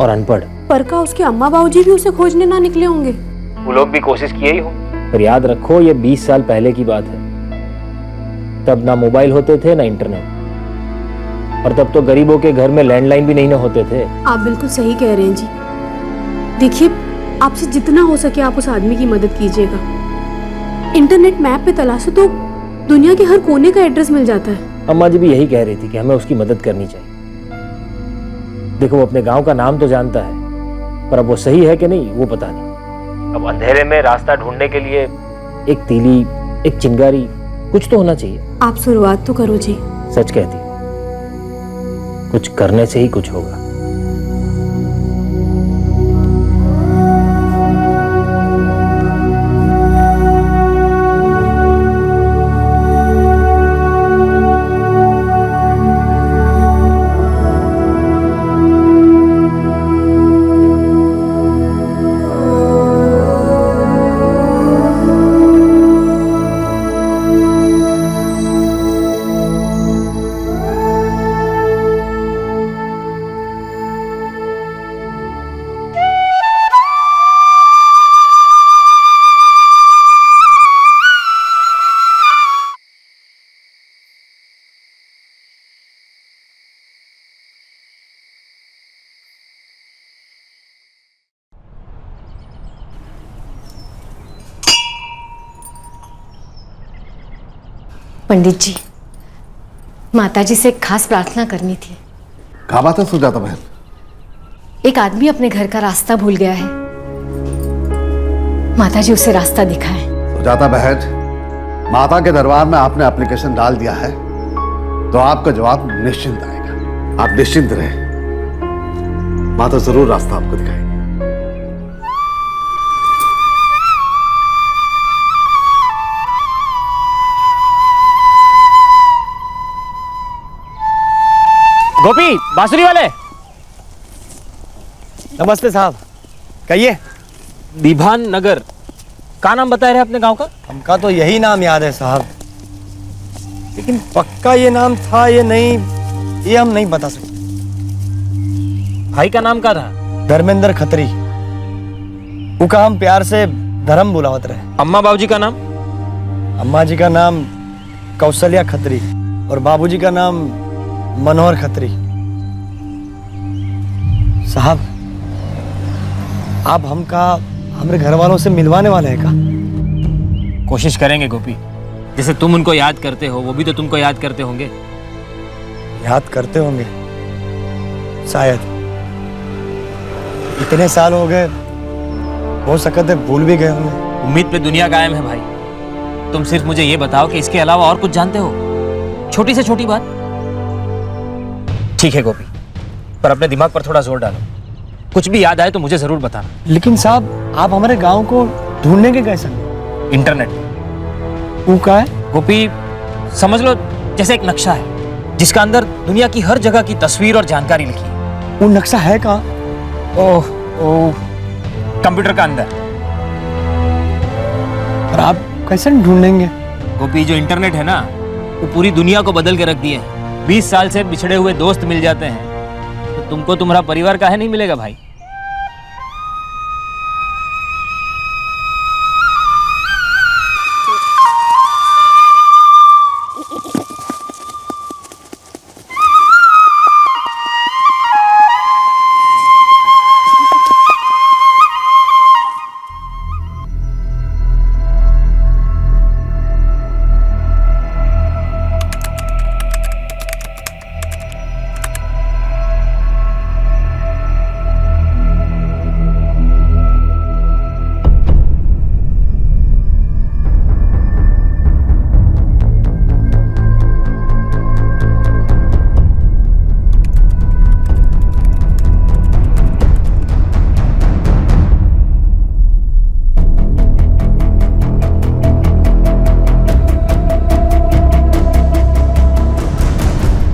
और अनपढ़। पर का उसके अम्मा बाबूजी भी उसे खोजने ना निकले होंगे? वो लोग भी कोशिश किए ही हो, पर याद रखो ये 20 साल पहले की बात है। तब ना मोबाइल होते थे ना इंटरनेट, और तब तो गरीबों के घर में लैंडलाइन भी नहीं ना होते थे। आप बिल्कुल सही कह रहे हैं जी। देखिए, आपसे जितना हो सके आप उस आदमी की मदद कीजिएगा। इंटरनेट मैप पे तलाशो तो दुनिया के हर कोने का एड्रेस मिल जाता है। अम्मा जी भी यही कह रही थी कि हमें उसकी मदद करनी चाहिए। देखो, वो अपने गांव का नाम तो जानता है, पर अब वो सही है कि नहीं वो पता नहीं। अब अंधेरे में रास्ता ढूंढने के लिए एक तीली, एक चिंगारी, कुछ तो होना चाहिए। आप शुरुआत तो करो जी। सच कहती, कुछ करने से ही कुछ होगा। पंडित जी, माताजी से एक खास प्रार्थना करनी थी। क्या बात है सुजाता बहन? एक आदमी अपने घर का रास्ता भूल गया है, माताजी उसे रास्ता दिखाए। सुजाता बहन, माता के दरबार में आपने एप्लीकेशन डाल दिया है तो आपका जवाब निश्चिंत आएगा। आप निश्चिंत रहे, माता जरूर रास्ता आपको दिखाएगी। गोपी, बांसुरी वाले। नमस्ते साहब, कहिए। दीभान नगर का नाम बता रहे अपने गांव का? हमका तो यही नाम याद है साहब, लेकिन पक्का ये नाम था ये नहीं, ये हम नहीं बता सकते। भाई का नाम क्या था? धर्मेंद्र खत्री। उका हम प्यार से धर्म बुलावत रहे। अम्मा बाबूजी का नाम? अम्मा जी का नाम कौशल्या खत्री और बाबूजी का नाम मनोहर खत्री। साहब, आप हमका हमारे घर वालों से मिलवाने वाले हैं का? कोशिश करेंगे गोपी, जैसे तुम उनको याद करते हो वो भी तो तुमको याद करते होंगे। याद करते होंगे शायद, इतने साल हो गए, हो सकते भूल भी गए होंगे। उम्मीद पे दुनिया कायम है भाई। तुम सिर्फ मुझे ये बताओ कि इसके अलावा और कुछ जानते हो, छोटी से छोटी बात। ठीक है गोपी, पर अपने दिमाग पर थोड़ा जोर डालो, कुछ भी याद आए तो मुझे जरूर बताना। लेकिन साहब, आप हमारे गांव को ढूंढने के कैसे? इंटरनेट। वो क्या है? गोपी, समझ लो जैसे एक नक्शा है जिसका अंदर दुनिया की हर जगह की तस्वीर और जानकारी लिखी है। वो नक्शा है कहाँ? ओह, कंप्यूटर का अंदर। और आप कैसे ढूंढेंगे? गोपी, जो इंटरनेट है ना, वो पूरी दुनिया को बदल के रख दिए है। 20 साल से बिछड़े हुए दोस्त मिल जाते हैं, तो तुमको तुम्हारा परिवार काहे नहीं मिलेगा भाई?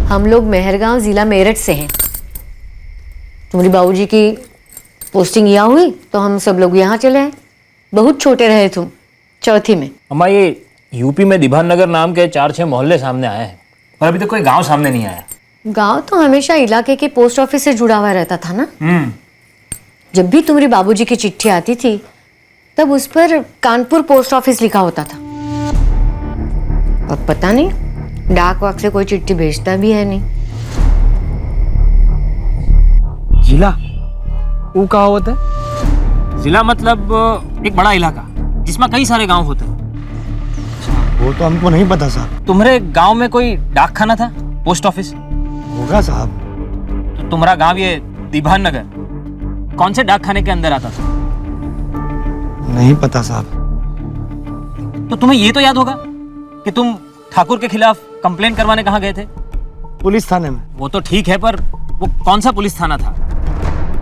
हम लोग मेहरगांव जिला मेरठ से हैं। तुम्हारी बाबूजी की पोस्टिंग यहाँ हुई तो हम सब लोग यहाँ चले आए। बहुत छोटे रहे तुम, चौथी में। अम्मा, ये यूपी में दीभान नगर नाम के 4-6 मोहल्ले सामने आए हैं, पर अभी तक कोई गांव सामने नहीं आया। गांव तो हमेशा इलाके के पोस्ट ऑफिस से जुड़ा हुआ रहता था ना। जब भी तुम्हारी बाबूजी की चिट्ठी आती थी तब उस पर कानपुर पोस्ट ऑफिस लिखा होता था। अब पता नहीं, डाक वाक से कोई चिट्ठी भेजता भी है नहीं। जिला वो कहाँ होता है? जिला मतलब एक बड़ा इलाका जिसमें कई सारे गांव होते हैं। वो तो हमको नहीं पता साहब। तुम्हारे गांव में कोई डाक खाना था, पोस्ट ऑफिस? होगा साहब। तो तुम्हारा गांव ये दीभान नगर कौन से डाक खाने के अंदर आता था? नहीं पता साहब। तो तुम्हें ये तो याद होगा कि तुम ठाकुर के खिलाफ कंप्लेन करवाने कहाँ गए थे? पुलिस थाने में। वो तो ठीक है, पर वो कौन सा पुलिस थाना था?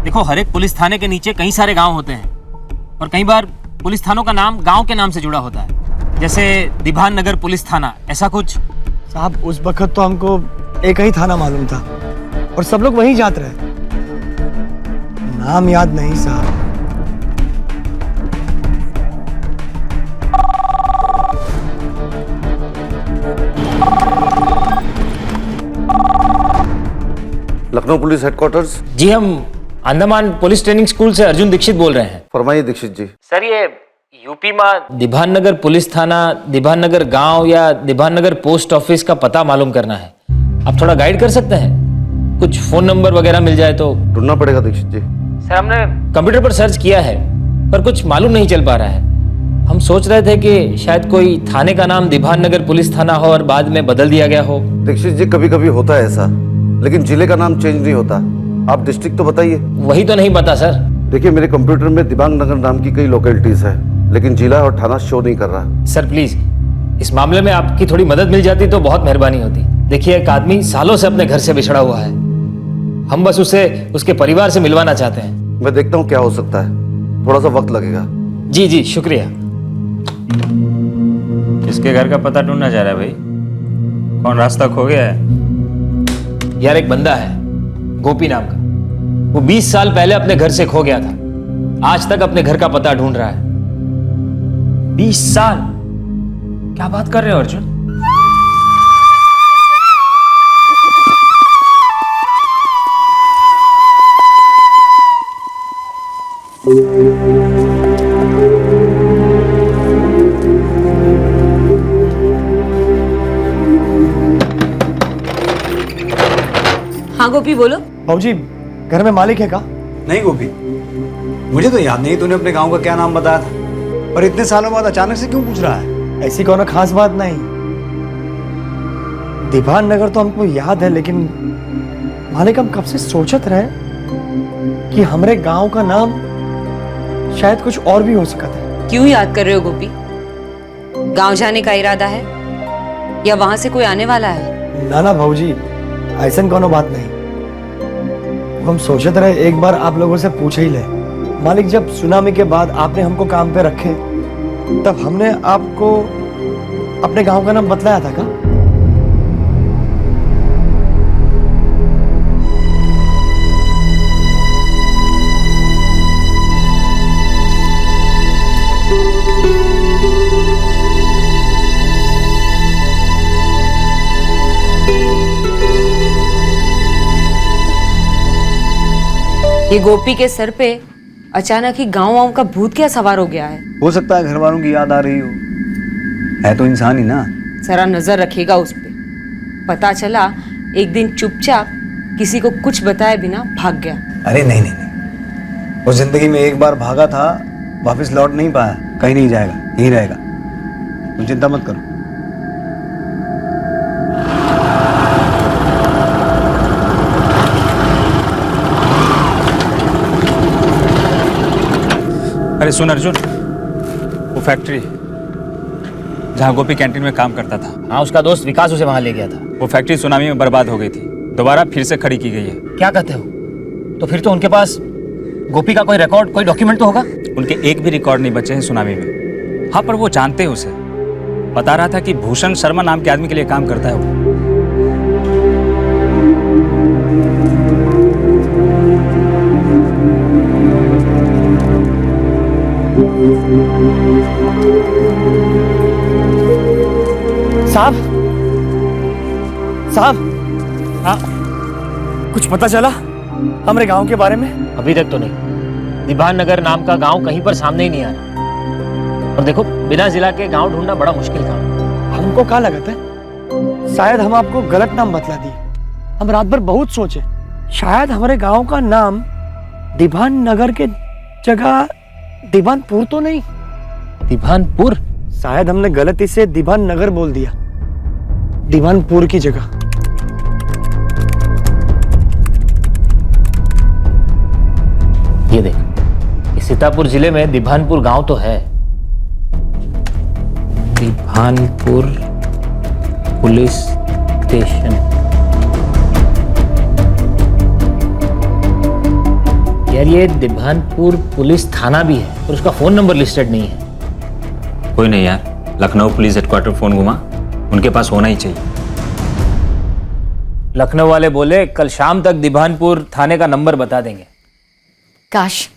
देखो, हर एक पुलिस थाने के नीचे कई सारे गांव होते हैं और कई बार पुलिस थानों का नाम गांव के नाम से जुड़ा होता है, जैसे दीभान नगर पुलिस थाना, ऐसा कुछ। साहब, उस वक्त तो हमको एक ही थाना मालूम था और सब लोग वहीं जाते रहे। नाम याद नहीं साहब। Lucknow police headquarters. जी, हम अंडमान पुलिस ट्रेनिंग स्कूल से अर्जुन दीक्षित बोल रहे हैं। फरमाइए दीक्षित जी। सर, ये यूपी में दीभान नगर पुलिस थाना, दीभान नगर गांव या दीभान नगर पोस्ट ऑफिस का पता मालूम करना है। आप थोड़ा गाइड कर सकते हैं? कुछ फोन नंबर वगैरह मिल जाए तो। ढूंढना पड़ेगा दीक्षित जी। सर, हमने कंप्यूटर पर सर्च किया है पर कुछ मालूम नहीं चल पा रहा है। हम सोच रहे थे कि शायद कोई थाने का नाम दीवान नगर पुलिस थाना हो और बाद में बदल दिया गया हो। दीक्षित जी, कभी कभी होता है ऐसा, लेकिन जिले का नाम चेंज नहीं होता। आप डिस्ट्रिक्ट तो बताइए। वही तो नहीं पता सर। देखिए, मेरे कंप्यूटर में दिबांग नगर नाम की कई लोकेलिटीज है, लेकिन जिला और थाना शो नहीं कर रहा। सर प्लीज, इस मामले में आपकी थोड़ी मदद मिल जाती तो बहुत मेहरबानी होती। देखिए, एक आदमी सालों से अपने घर से बिछड़ा हुआ है, हम बस उसे उसके परिवार से मिलवाना चाहते हैं। मैं देखता हूँ क्या हो सकता है, थोड़ा सा वक्त लगेगा। जी जी, शुक्रिया। किसके घर का पता ढूंढना चाह रहा है भाई? कौन रास्ता खो गया है? यार, एक बंदा है गोपी नाम का, वो 20 साल पहले अपने घर से खो गया था, आज तक अपने घर का पता ढूंढ रहा है। 20 साल? क्या बात कर रहे हो अर्जुन? हाँ गोपी, बोलो। भाऊजी, घर में मालिक है का? नहीं गोपी, मुझे तो याद नहीं तूने अपने गांव का क्या नाम बताया था, और इतने सालों बाद अचानक से क्यों पूछ रहा है? ऐसी कोनो खास बात नहीं। दीवान नगर तो हमको याद है, लेकिन मालिक हम कब से सोचत रहे कि हमारे गांव का नाम शायद कुछ और भी हो सकता है। क्यों याद कर रहे हो गोपी? गांव जाने का इरादा है या वहां से कोई आने वाला है? ना ना भाऊजी, ऐसा कोनो बात नहीं। हम सोचते रहे एक बार आप लोगों से पूछ ही ले। मालिक, जब सुनामी के बाद आपने हमको काम पे रखे, तब हमने आपको अपने गांव का नाम बतलाया था का? ये गोपी के सर पे अचानक ही गांव का भूत क्या सवार हो गया है? हो सकता है घर वालों की याद आ रही हो, है तो इंसान ही ना। जरा नजर रखिएगा उस पे। पता चला एक दिन चुपचाप किसी को कुछ बताए बिना भाग गया। अरे नहीं नहीं नहीं, वो जिंदगी में एक बार भागा था, वापस लौट नहीं पाया, कहीं नहीं जाएगा, यहीं रहेगा। तुम चिंता मत करो। अरे सुन अर्जुन, वो फैक्ट्री जहाँ गोपी कैंटीन में काम करता था, हाँ, उसका दोस्त विकास उसे वहां ले गया था। वो फैक्ट्री सुनामी में बर्बाद हो गई थी, दोबारा फिर से खड़ी की गई है। क्या कहते हो? तो फिर तो उनके पास गोपी का कोई रिकॉर्ड, कोई डॉक्यूमेंट तो होगा। उनके एक भी रिकॉर्ड नहीं बचे हैं सुनामी में। हाँ, पर वो जानते हैं उसे। बता रहा था कि भूषण शर्मा नाम के आदमी के लिए काम करता है वो। साहब, साहब, हाँ, कुछ पता चला हमारे गांव के बारे में? अभी तक तो नहीं। दीवान नगर नाम का गांव कहीं पर सामने ही नहीं आ रहा। और देखो, बिना जिला के गांव ढूंढना बड़ा मुश्किल काम है। हमको क्या लगता है, शायद हम आपको गलत नाम बतला दिए। हम रात भर बहुत सोचे, शायद हमारे गांव का नाम दीवान नगर के जगह दीवानपुर तो नहीं। दीवानपुर? शायद हमने गलती से दीवान नगर बोल दिया, दीवानपुर की जगह। ये देख, इस सीतापुर जिले में दीवानपुर गांव तो है। Diwanpur police station. यार, ये दीवानपुर पुलिस थाना भी है और उसका फोन नंबर लिस्टेड नहीं है। कोई नहीं यार, लखनऊ पुलिस हेडक्वार्टर फोन घुमा, उनके पास होना ही चाहिए। लखनऊ वाले बोले कल शाम तक दीवानपुर थाने का नंबर बता देंगे। काश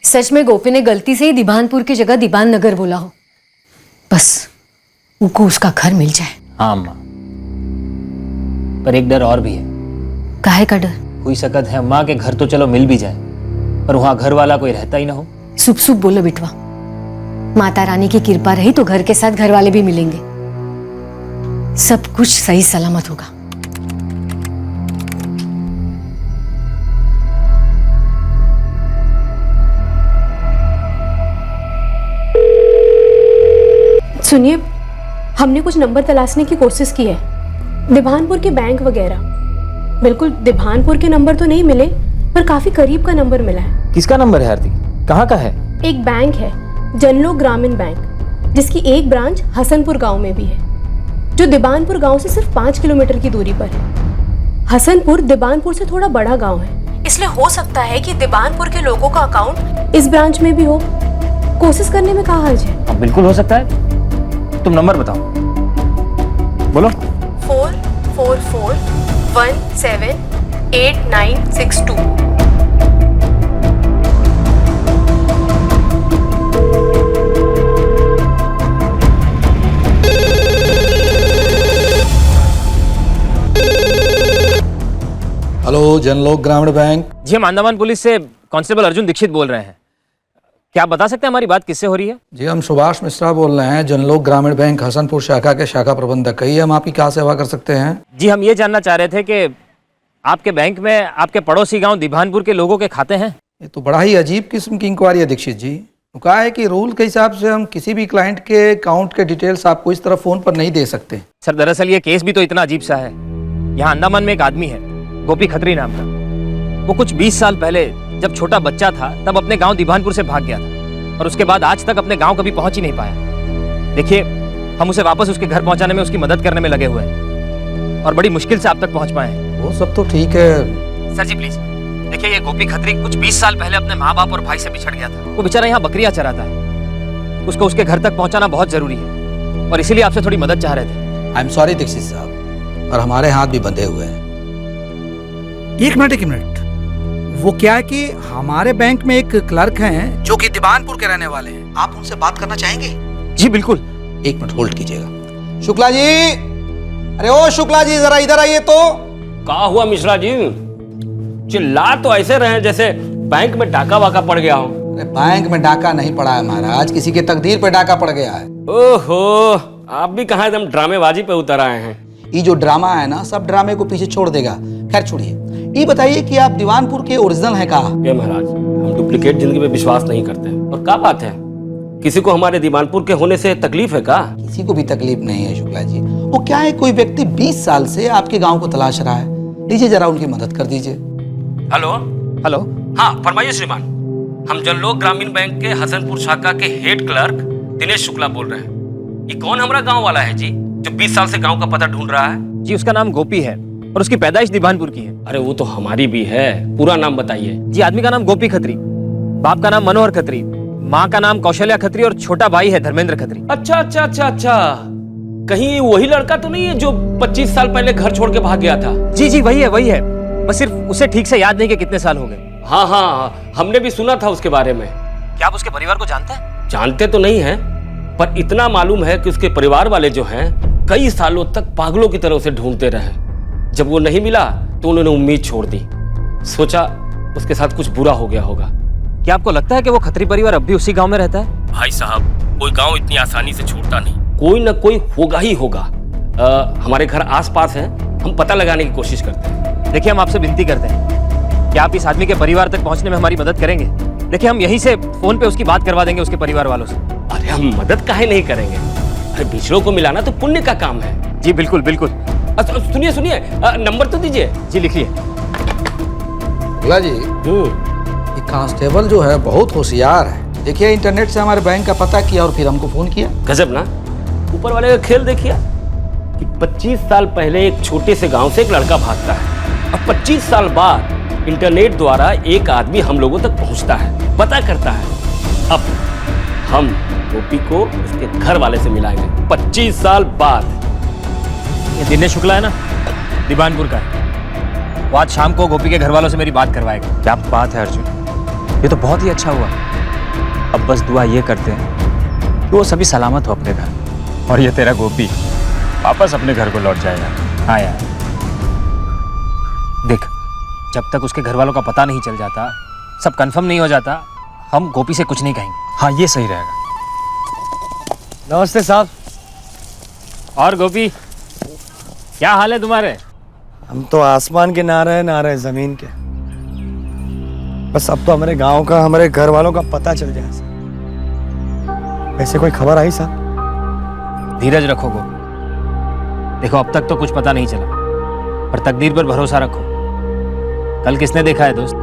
सच में गोपी ने गलती से ही दीवानपुर की जगह दीवान नगर बोला हो, बस उनको उसका घर मिल जाए। हाँ अम्मा, पर एक डर और भी है। काहे का डर? हुई सकत है अम्मा के घर तो चलो मिल भी जाए, पर वहां घर वाला कोई रहता ही ना हो। सुप सुप बोलो बिटवा, माता रानी की कृपा रही तो घर के साथ घर वाले भी मिलेंगे, सब कुछ सही सलामत होगा। सुनिए, हमने कुछ नंबर तलाशने की कोशिश की है, दिभानपुर के बैंक वगैरह। बिल्कुल दिभानपुर के नंबर तो नहीं मिले, पर काफी करीब का नंबर मिला है। किसका नंबर है आरती? कहाँ का है? एक बैंक है, जनलोक ग्रामीण बैंक, जिसकी एक ब्रांच हसनपुर गांव में भी है, जो दिबानपुर गांव से सिर्फ 5 किलोमीटर की दूरी पर है। हसनपुर दिबानपुर से थोड़ा बड़ा गांव है, इसलिए हो सकता है कि दिबानपुर के लोगों का अकाउंट इस ब्रांच में भी हो। कोशिश करने में क्या हर्ज है? अब बिल्कुल हो सकता है। तुम नंबर बताओ। बोलो। 44178962। हेलो, जनलोक ग्रामीण बैंक। जी, हम अंडमान पुलिस से कांस्टेबल अर्जुन दीक्षित बोल रहे हैं। क्या आप बता सकते हैं हमारी बात किससे हो रही है? जी, हम सुभाष मिश्रा बोल रहे हैं, जनलोक ग्रामीण बैंक हसनपुर शाखा के शाखा प्रबंधक। कहिए, हम आपकी क्या सेवा कर सकते हैं? जी, हम ये जानना चाह रहे थे कि आपके बैंक में आपके पड़ोसी गांव दिभानपुर के लोगों के खाते हैं? ये तो बड़ा ही अजीब किस्म की इंक्वायरी है दीक्षित जी। कहा है कि रूल के हिसाब से हम किसी भी क्लाइंट के अकाउंट के डिटेल्स आपको इस तरह फोन पर नहीं दे सकते। सर, दरअसल ये केस भी तो इतना अजीब सा है। यहाँ अंडमान में एक आदमी है, गोपी खत्री नाम का। वो कुछ 20 साल पहले जब छोटा बच्चा था तब अपने गांव दिभानपुर से भाग गया था, और उसके बाद आज तक अपने गांव कभी पहुंच ही नहीं पाया। देखिए, हम उसे वापस उसके घर पहुंचाने में उसकी मदद करने में लगे हुए हैं, और बड़ी मुश्किल से आप तक पहुंच पाए हैं। वो सब तो ठीक है सर जी, प्लीज देखिए, ये गोपी खत्री कुछ 20 साल पहले अपने माँ बाप और भाई से बिछड़ गया था। वो बेचारा यहाँ बकरियां चराता है। उसको उसके घर तक पहुंचाना बहुत जरूरी है, और इसीलिए आपसे थोड़ी मदद चाह रहे थे। आई एम सॉरी दीक्षित साहब, और हमारे हाथ भी बंधे हुए हैं। एक मिनट, वो क्या है कि हमारे बैंक में एक क्लर्क हैं जो कि दिबानपुर के रहने वाले हैं। आप उनसे बात करना चाहेंगे? जी बिल्कुल। एक मिनट होल्ड कीजिएगा। शुक्ला जी, अरे ओ शुक्ला जी, जरा इधर आइए तो। क्या हुआ मिश्रा जी? चिल्ला तो ऐसे रहे जैसे बैंक में डाका वाका पड़ गया हो। अरे बैंक में डाका नहीं पड़ा है महाराज, किसी के तकदीर पे डाका पड़ गया है। ओहो, आप भी कहाँ एकदम ड्रामेबाजी पे उतर आए हैं। ये जो ड्रामा है ना, सब ड्रामे को पीछे छोड़ देगा। खैर छोड़िए, ये बताइए कि आप दीवानपुर के ओरिजिनल हैं कहाँ? ये महाराज, हम डुप्लीकेट जिंदगी पे विश्वास नहीं करते। और क्या बात है, किसी को हमारे दीवानपुर के होने से तकलीफ है का? किसी को भी तकलीफ नहीं है शुक्ला जी। वो क्या है, कोई व्यक्ति 20 साल से आपके गांव को तलाश रहा है। लीजिए, जरा उनकी मदद कर दीजिए। Hello hello. हाँ, फरमाइए श्रीमान। हम जनलोक ग्रामीण बैंक के हसनपुर शाखा के हेड क्लर्क दिनेश शुक्ला बोल रहे हैं। ये कौन हमारा गांव वाला है जी, जो 20 साल से गांव का पता ढूंढ रहा है? जी, उसका नाम गोपी है, और उसकी पैदाइश दिभानपुर की है। अरे वो तो हमारी भी है, पूरा नाम बताइए। जी, आदमी का नाम गोपी खत्री, बाप का नाम मनोहर खत्री, माँ का नाम कौशल्या खत्री, और छोटा भाई है धर्मेंद्र खत्री। अच्छा अच्छा अच्छा अच्छा, कहीं वही लड़का तो नहीं है जो 25 साल पहले घर छोड़ के भाग गया था? जी जी, वही है। बस सिर्फ उसे ठीक से याद नहीं कि कितने साल हो गए। हाँ हाँ, हमने भी सुना था उसके बारे में। क्या आप उसके परिवार को जानते हैं? जानते तो नहीं है, पर इतना मालूम है कि उसके परिवार वाले जो हैं कई सालों तक पागलों की तरह उसे ढूंढते रहे। जब वो नहीं मिला तो उन्होंने उम्मीद छोड़ दी, सोचा उसके साथ कुछ बुरा हो गया होगा। क्या आपको लगता है कि वो खत्री परिवार अब भी उसी गांव में रहता है? भाई साहब, कोई गांव इतनी आसानी से छूटता नहीं, कोई ना कोई होगा ही होगा। हमारे घर आसपास है, हम पता लगाने की कोशिश करते हैं। देखिए, हम आपसे विनती करते हैं कि आप इस आदमी के परिवार तक पहुंचने में हमारी मदद करेंगे। देखिए, हम यहीं से फोन पे उसकी बात करवा देंगे उसके परिवार वालों से। अरे हम मदद काहे नहीं करेंगे? अरे बिछड़ों को मिलाना तो पुण्य का काम है। जी बिल्कुल बिल्कुल। सुनिए सुनिए, नंबर तो दीजिए। जी लिखिए। शुक्ला जी, ये कांस्टेबल जो है बहुत होशियार है। देखिए, इंटरनेट से हमारे बैंक का पता किया और फिर हमको फोन किया। गजब ना, ऊपर वाले का खेल देखिए कि 25 साल पहले एक छोटे से गांव से एक लड़का भागता है, और 25 साल बाद इंटरनेट द्वारा एक आदमी हम लोगों तक पहुंचता है, पता करता है। अब हम गोपी को उसके घर वाले से मिलाएंगे 25 साल बाद। ये दिनेश शुक्ला है ना, दिबानपुर का है। वो आज शाम को गोपी के घर वालों से मेरी बात करवाएगा। क्या बात है अर्जुन, ये तो बहुत ही अच्छा हुआ। अब बस दुआ ये करते हैं कि वो सभी सलामत हो अपने घर, और ये तेरा गोपी वापस अपने घर को लौट जाएगा। हाँ यार, देख, जब तक उसके घर वालों का पता नहीं चल जाता, सब कंफर्म नहीं हो जाता, हम गोपी से कुछ नहीं कहेंगे। हाँ ये सही रहेगा। नमस्ते साहब। और गोपी, क्या हाल है तुम्हारे? हम तो आसमान के ना रहे जमीन के। बस अब तो हमारे गांव का, हमारे घर वालों का पता चल जाए। वैसे कोई खबर आई साहब? धीरज रखो गोपी। देखो अब तक तो कुछ पता नहीं चला, पर तकदीर पर भरोसा रखो। कल किसने देखा है दोस्त?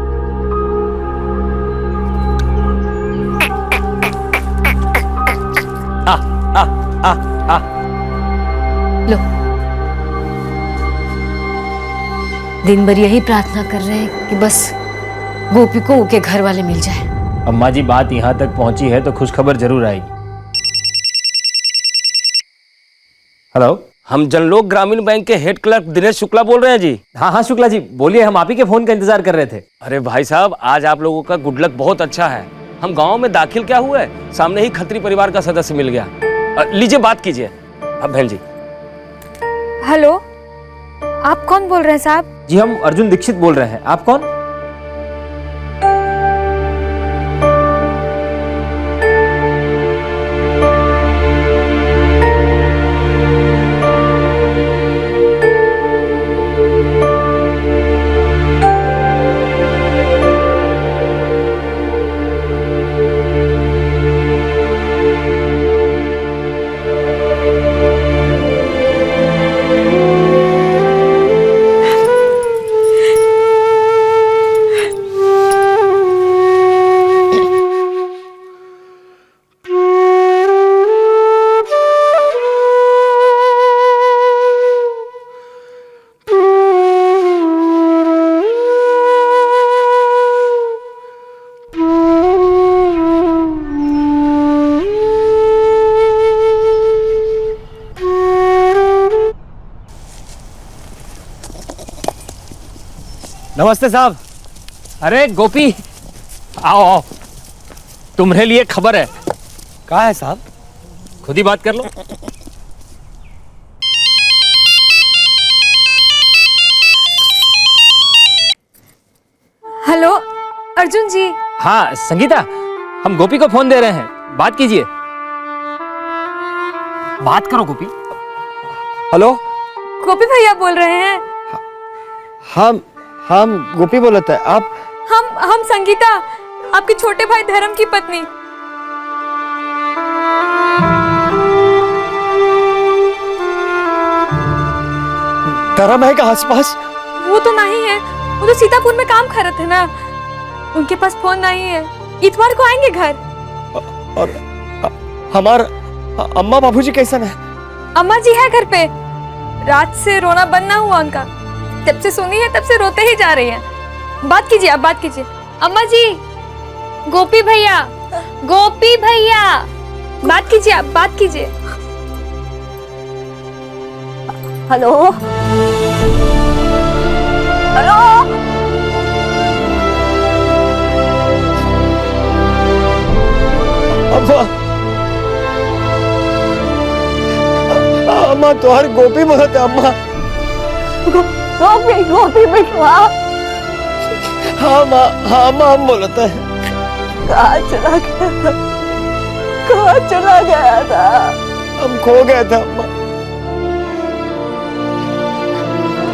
लो, दिन भर यही प्रार्थना कर रहे हैं कि बस गोपी को उनके घर वाले मिल जाए। अम्मा जी, बात यहाँ तक पहुंची है तो खुश खबर जरूर आएगी। हेलो, हम जनलोक ग्रामीण बैंक के हेड क्लर्क दिनेश शुक्ला बोल रहे हैं जी। हाँ हाँ शुक्ला जी बोलिए, हम आप ही के फोन का इंतजार कर रहे थे। अरे भाई साहब, आज आप लोगों का गुड लक बहुत अच्छा है। हम गांव में दाखिल क्या हुआ है, सामने ही खत्री परिवार का सदस्य मिल गया। लीजिए बात कीजिए। अब बहन जी। हेलो, आप कौन बोल रहे हैं साहब? जी हम अर्जुन दीक्षित बोल रहे हैं। आप कौन? नमस्ते साहब। अरे गोपी, आओ आओ, तुम्हारे लिए खबर है। कहाँ है साहब? खुद ही बात कर लो। हेलो अर्जुन जी। हाँ संगीता, हम गोपी को फोन दे रहे हैं, बात कीजिए। बात करो गोपी। हेलो, गोपी भैया बोल रहे हैं? हम गोपी बोलते हैं। आप? हम संगीता, आपके छोटे भाई धर्म की पत्नी। धर्म है का आसपास? वो तो नहीं है, वो तो सीतापुर में काम कर रहे थे ना, उनके पास फोन नहीं है। इतवार को आएंगे घर। और हमार अम्मा बाबूजी कैसन है? अम्मा जी है घर पे, रात से रोना बंद ना हुआ उनका। जब से सुनी है तब से रोते ही जा रही हैं। बात कीजिए, आप बात कीजिए। अम्मा जी, गोपी भैया, गोपी भैया, बात कीजिए, आप बात कीजिए। हेलो हेलो, अम्मा तुहार गोपी बोलते। अम्मा गोपी, गोपी बिटवा। हाँ माँ, हाँ माँ, हम बोलते हैं। कहाँ चला गया था, कहाँ चला गया था? हम खो गए थे अम्मा,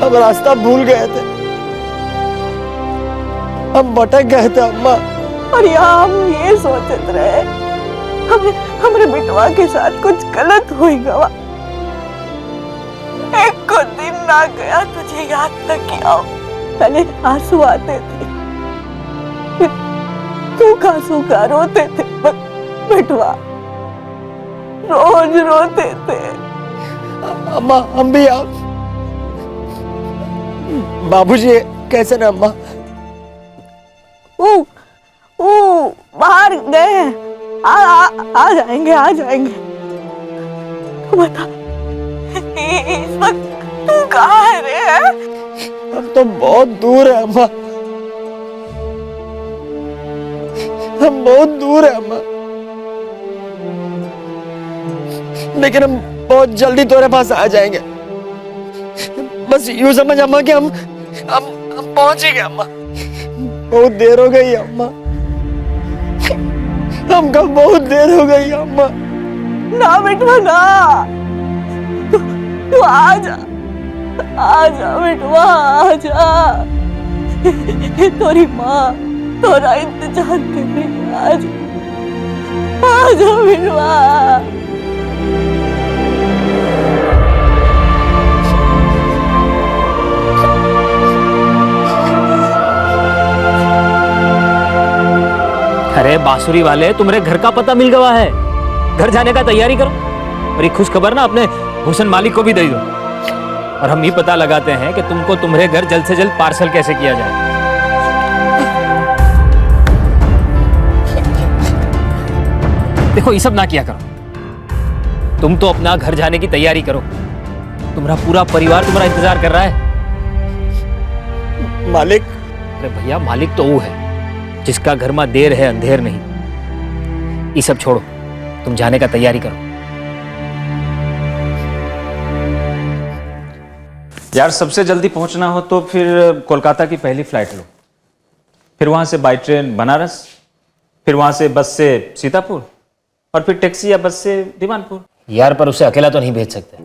हम रास्ता भूल गए थे, हम भटक गए थे अम्मा। और यहाँ हम ये सोचते रहे हमारे बिटवा के साथ कुछ गलत हुई गवा। एक को दिन ना गया तुझे याद न किया। पहले आंसू आते थे, सूखा सूखा रोते थे बिटवा, रोज रोते थे। अम्मा हम भी आप। बाबूजी कैसे ना अम्मा? वो बाहर गए हैं, आ जाएंगे, आ जाएंगे। तू बता, इस वक्त तू कहाँ है रे? हम तो बहुत दूर है अम्मा, हम बहुत दूर है अम्मा, लेकिन हम बहुत जल्दी तुम्हारे पास आ जाएंगे। बस यूं समझ अम्मा कि हम पहुंच ही गए अम्मा। बहुत देर हो गई अम्मा, हमको बहुत देर हो गई अम्मा। ना बेटवा ना, तू आजा, आजा बेटवा, आजा। तोरी माँ तोरा इंतजार कर रही है, आजा, आजा बेटवा। अरे बांसुरी वाले, तुम्हारे घर का पता मिल गया है, घर जाने का तैयारी करो और ये खुश खबर ना अपने भूषण मालिक को भी दे दो और हम ये पता लगाते हैं कि तुमको तुम्हारे घर जल्द से जल्द पार्सल कैसे किया जाए। देखो ये सब ना किया करो, तुम तो अपना घर जाने की तैयारी करो, तुम्हारा पूरा परिवार तुम्हारा इंतजार कर रहा है। मालिक, अरे भैया मालिक तो वो है जिसका घर में देर है अंधेर नहीं। ये सब छोड़ो, तुम जाने का तैयारी करो। यार सबसे जल्दी पहुंचना हो तो फिर कोलकाता की पहली फ्लाइट लो, फिर वहां से बाई ट्रेन बनारस, फिर वहां से बस से सीतापुर और फिर टैक्सी या बस से दीवानपुर। यार पर उसे अकेला तो नहीं भेज सकते,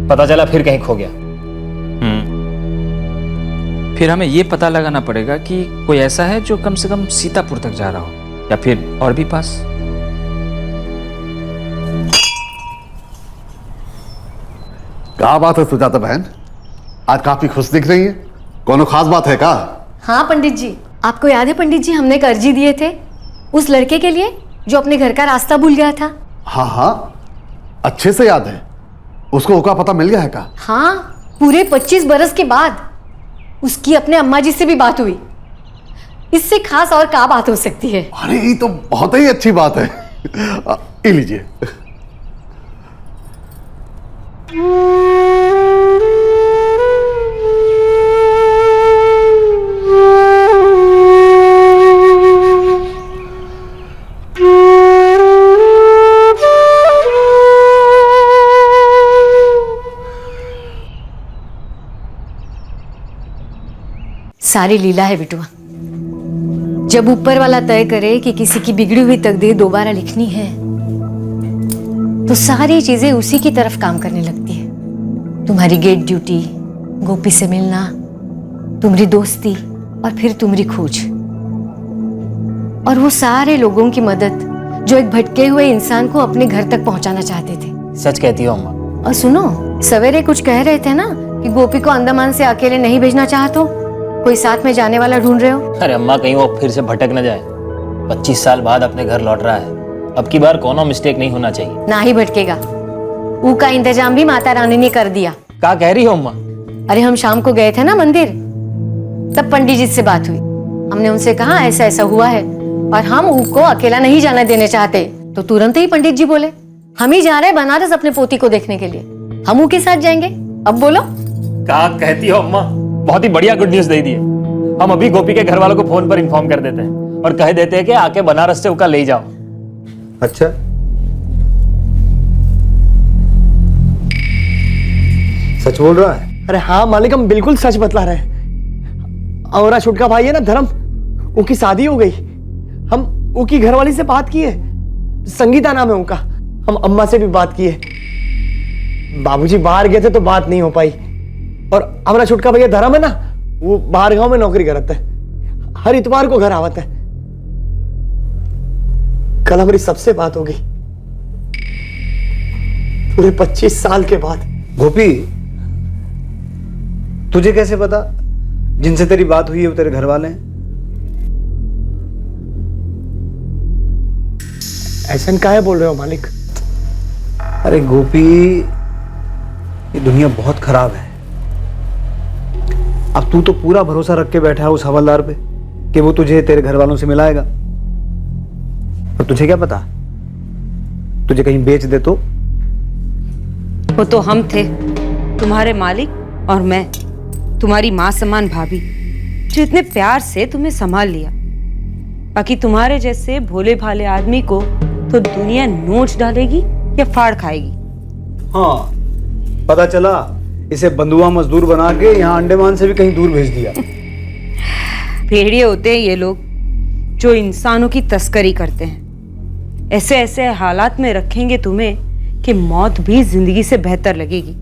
पता चला फिर कहीं खो गया। फिर हमें यह पता लगाना पड़ेगा कि कोई ऐसा है जो कम से कम सीतापुर तक जा रहा हो या फिर और भी पास। क्या बात है सुजाता बहन, आज काफी खुश दिख रही है, कोनो खास बात है का? हाँ पंडित जी, आपको याद है पंडित जी हमने एक अर्जी दिए थे उस लड़के के लिए जो अपने घर का रास्ता भूल गया था। हाँ हाँ अच्छे से याद है। उसको का पता मिल गया है का? हाँ, पूरे 25 बरस के बाद उसकी अपने अम्मा जी से भी बात हुई। इससे खास और क्या बात हो सकती है? अरे ये तो बहुत ही अच्छी बात है। ये लीजिए। सारी लीला है बिटुआ। जब ऊपर वाला तय करे कि किसी की बिगड़ी हुई तकदीर दोबारा लिखनी है तो सारी चीजें उसी की तरफ काम करने लगती है। तुम्हारी गेट ड्यूटी, गोपी से मिलना, तुम्हारी दोस्ती और फिर तुम्हारी खोज, और वो सारे लोगों की मदद जो एक भटके हुए इंसान को अपने घर तक पहुंचाना चाहते थे। सच कहती हो अम्मा। और सुनो, सवेरे कुछ कह रहे थे ना कि गोपी को अंडमान से अकेले नहीं भेजना चाहते हो, कोई साथ में जाने वाला ढूंढ रहे हो। अरे अम्मा कहीं वो फिर से भटक न जाए। 25 साल बाद अपने घर लौट रहा है, अब की बार कोनो मिस्टेक नहीं होना चाहिए। ना ही भटकेगा, ऊ का इंतजाम भी माता रानी ने कर दिया। क्या कह रही हो अम्मा? अरे हम शाम को गए थे ना मंदिर, तब पंडित जी से बात हुई। हमने उनसे कहा ऐसा ऐसा हुआ है और हम ऊ को अकेला नहीं जाने देने चाहते, तो तुरंत ही पंडित जी बोले हम ही जा रहे हैं बनारस अपने पोती को देखने के लिए, हम ऊ के साथ जाएंगे। अब बोलो क्या कहती हो अम्मा? बहुत ही बढ़िया गुड न्यूज दे दी है। हम अभी गोपी के घर वालों को फोन पर इन्फॉर्म कर देते हैं और कह देते हैं कि आके बनारस से उका ले जाओ। अच्छा, सच बोल रहा है? अरे हाँ मालिक, हम बिल्कुल सच बतला रहे हैं। और छुटका भाई है ना धर्म, उनकी शादी हो गई। हम उनकी घरवाली से बात की है, संगीता नाम है उनका। हम अम्मा से भी बात की है। बाबूजी बाहर गए थे तो बात नहीं हो पाई। और हमारा छुटका भैया धर्म है ना, वो बाहर गांव में नौकरी करता है, हर इतवार को घर आवत है। कल हमारी सबसे बात हो गई, पूरे 25 साल के बाद। गोपी, तुझे कैसे पता जिनसे तेरी बात हुई है वो तेरे घर वाले हैं? ऐसा काहे बोल रहे हो मालिक? अरे गोपी, ये दुनिया बहुत खराब है। अब तू तो पूरा भरोसा रख के बैठा है उस हवलदार पे कि वो तुझे तेरे घर वालों से मिलाएगा, और तुझे क्या पता तुझे कहीं बेच दे तो। वो तो हम थे, तुम्हारे मालिक और मैं, तुम्हारी माँ समान भाभी, जो इतने प्यार से तुम्हें संभाल लिया। बाकी तुम्हारे जैसे भोले भाले आदमी को तो दुनिया नोच डालेगी या फाड़ खाएगी। हाँ, पता चला इसे बंधुआ मजदूर बना के यहाँ अंडमान से भी कहीं दूर भेज दिया। भेड़िए होते हैं ये लोग जो इंसानों की तस्करी करते हैं। ऐसे ऐसे हालात में रखेंगे तुम्हें कि मौत भी जिंदगी से बेहतर लगेगी।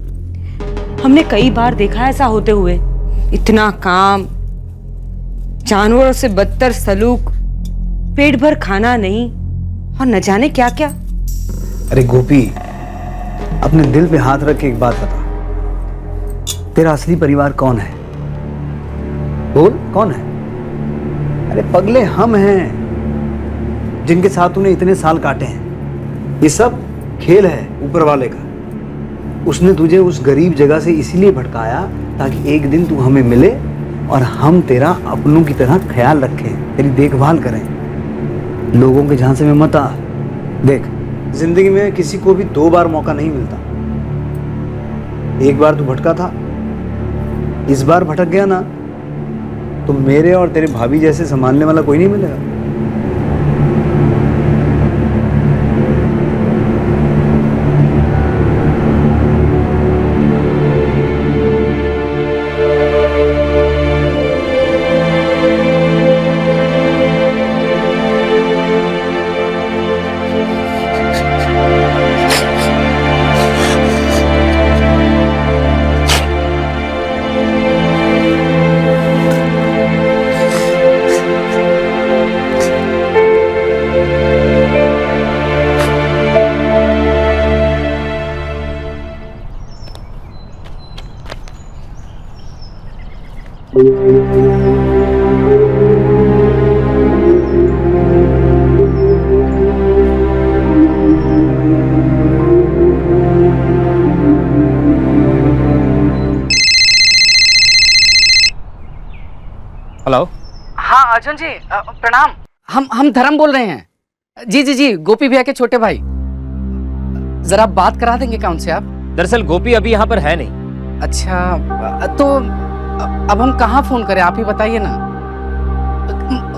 हमने कई बार देखा ऐसा होते हुए। इतना काम, जानवरों से बदतर सलूक, पेट भर खाना नहीं और न जाने क्या क्या। अरे गोपी, अपने दिल पे हाथ रख के एक बात बता, तेरा असली परिवार कौन है? बोल, कौन है? अरे पगले हम हैं। जिनके साथ तूने इतने साल काटे हैं। ये सब खेल है ऊपर वाले का। उसने तुझे उस गरीब जगह से इसीलिए भटकाया ताकि एक दिन तू हमें मिले और हम तेरा अपनों की तरह ख्याल रखें, तेरी देखभाल करें। लोगों के झांसे में मत आ। देख, जिंदगी में किसी को भी 2 बार मौका नहीं मिलता। एक बार तू भटका था, इस बार भटक गया ना तो मेरे और तेरे भाभी जैसे संभालने वाला कोई नहीं मिलेगा। हेलो। हाँ अर्जुन जी, प्रणाम। हम धर्म बोल रहे हैं। जी जी जी, गोपी भैया के छोटे भाई। जरा बात करा देंगे क्या उनसे आप? दरअसल गोपी अभी यहाँ पर है नहीं। अच्छा, तो अब हम कहाँ फोन करें, आप ही बताइए ना।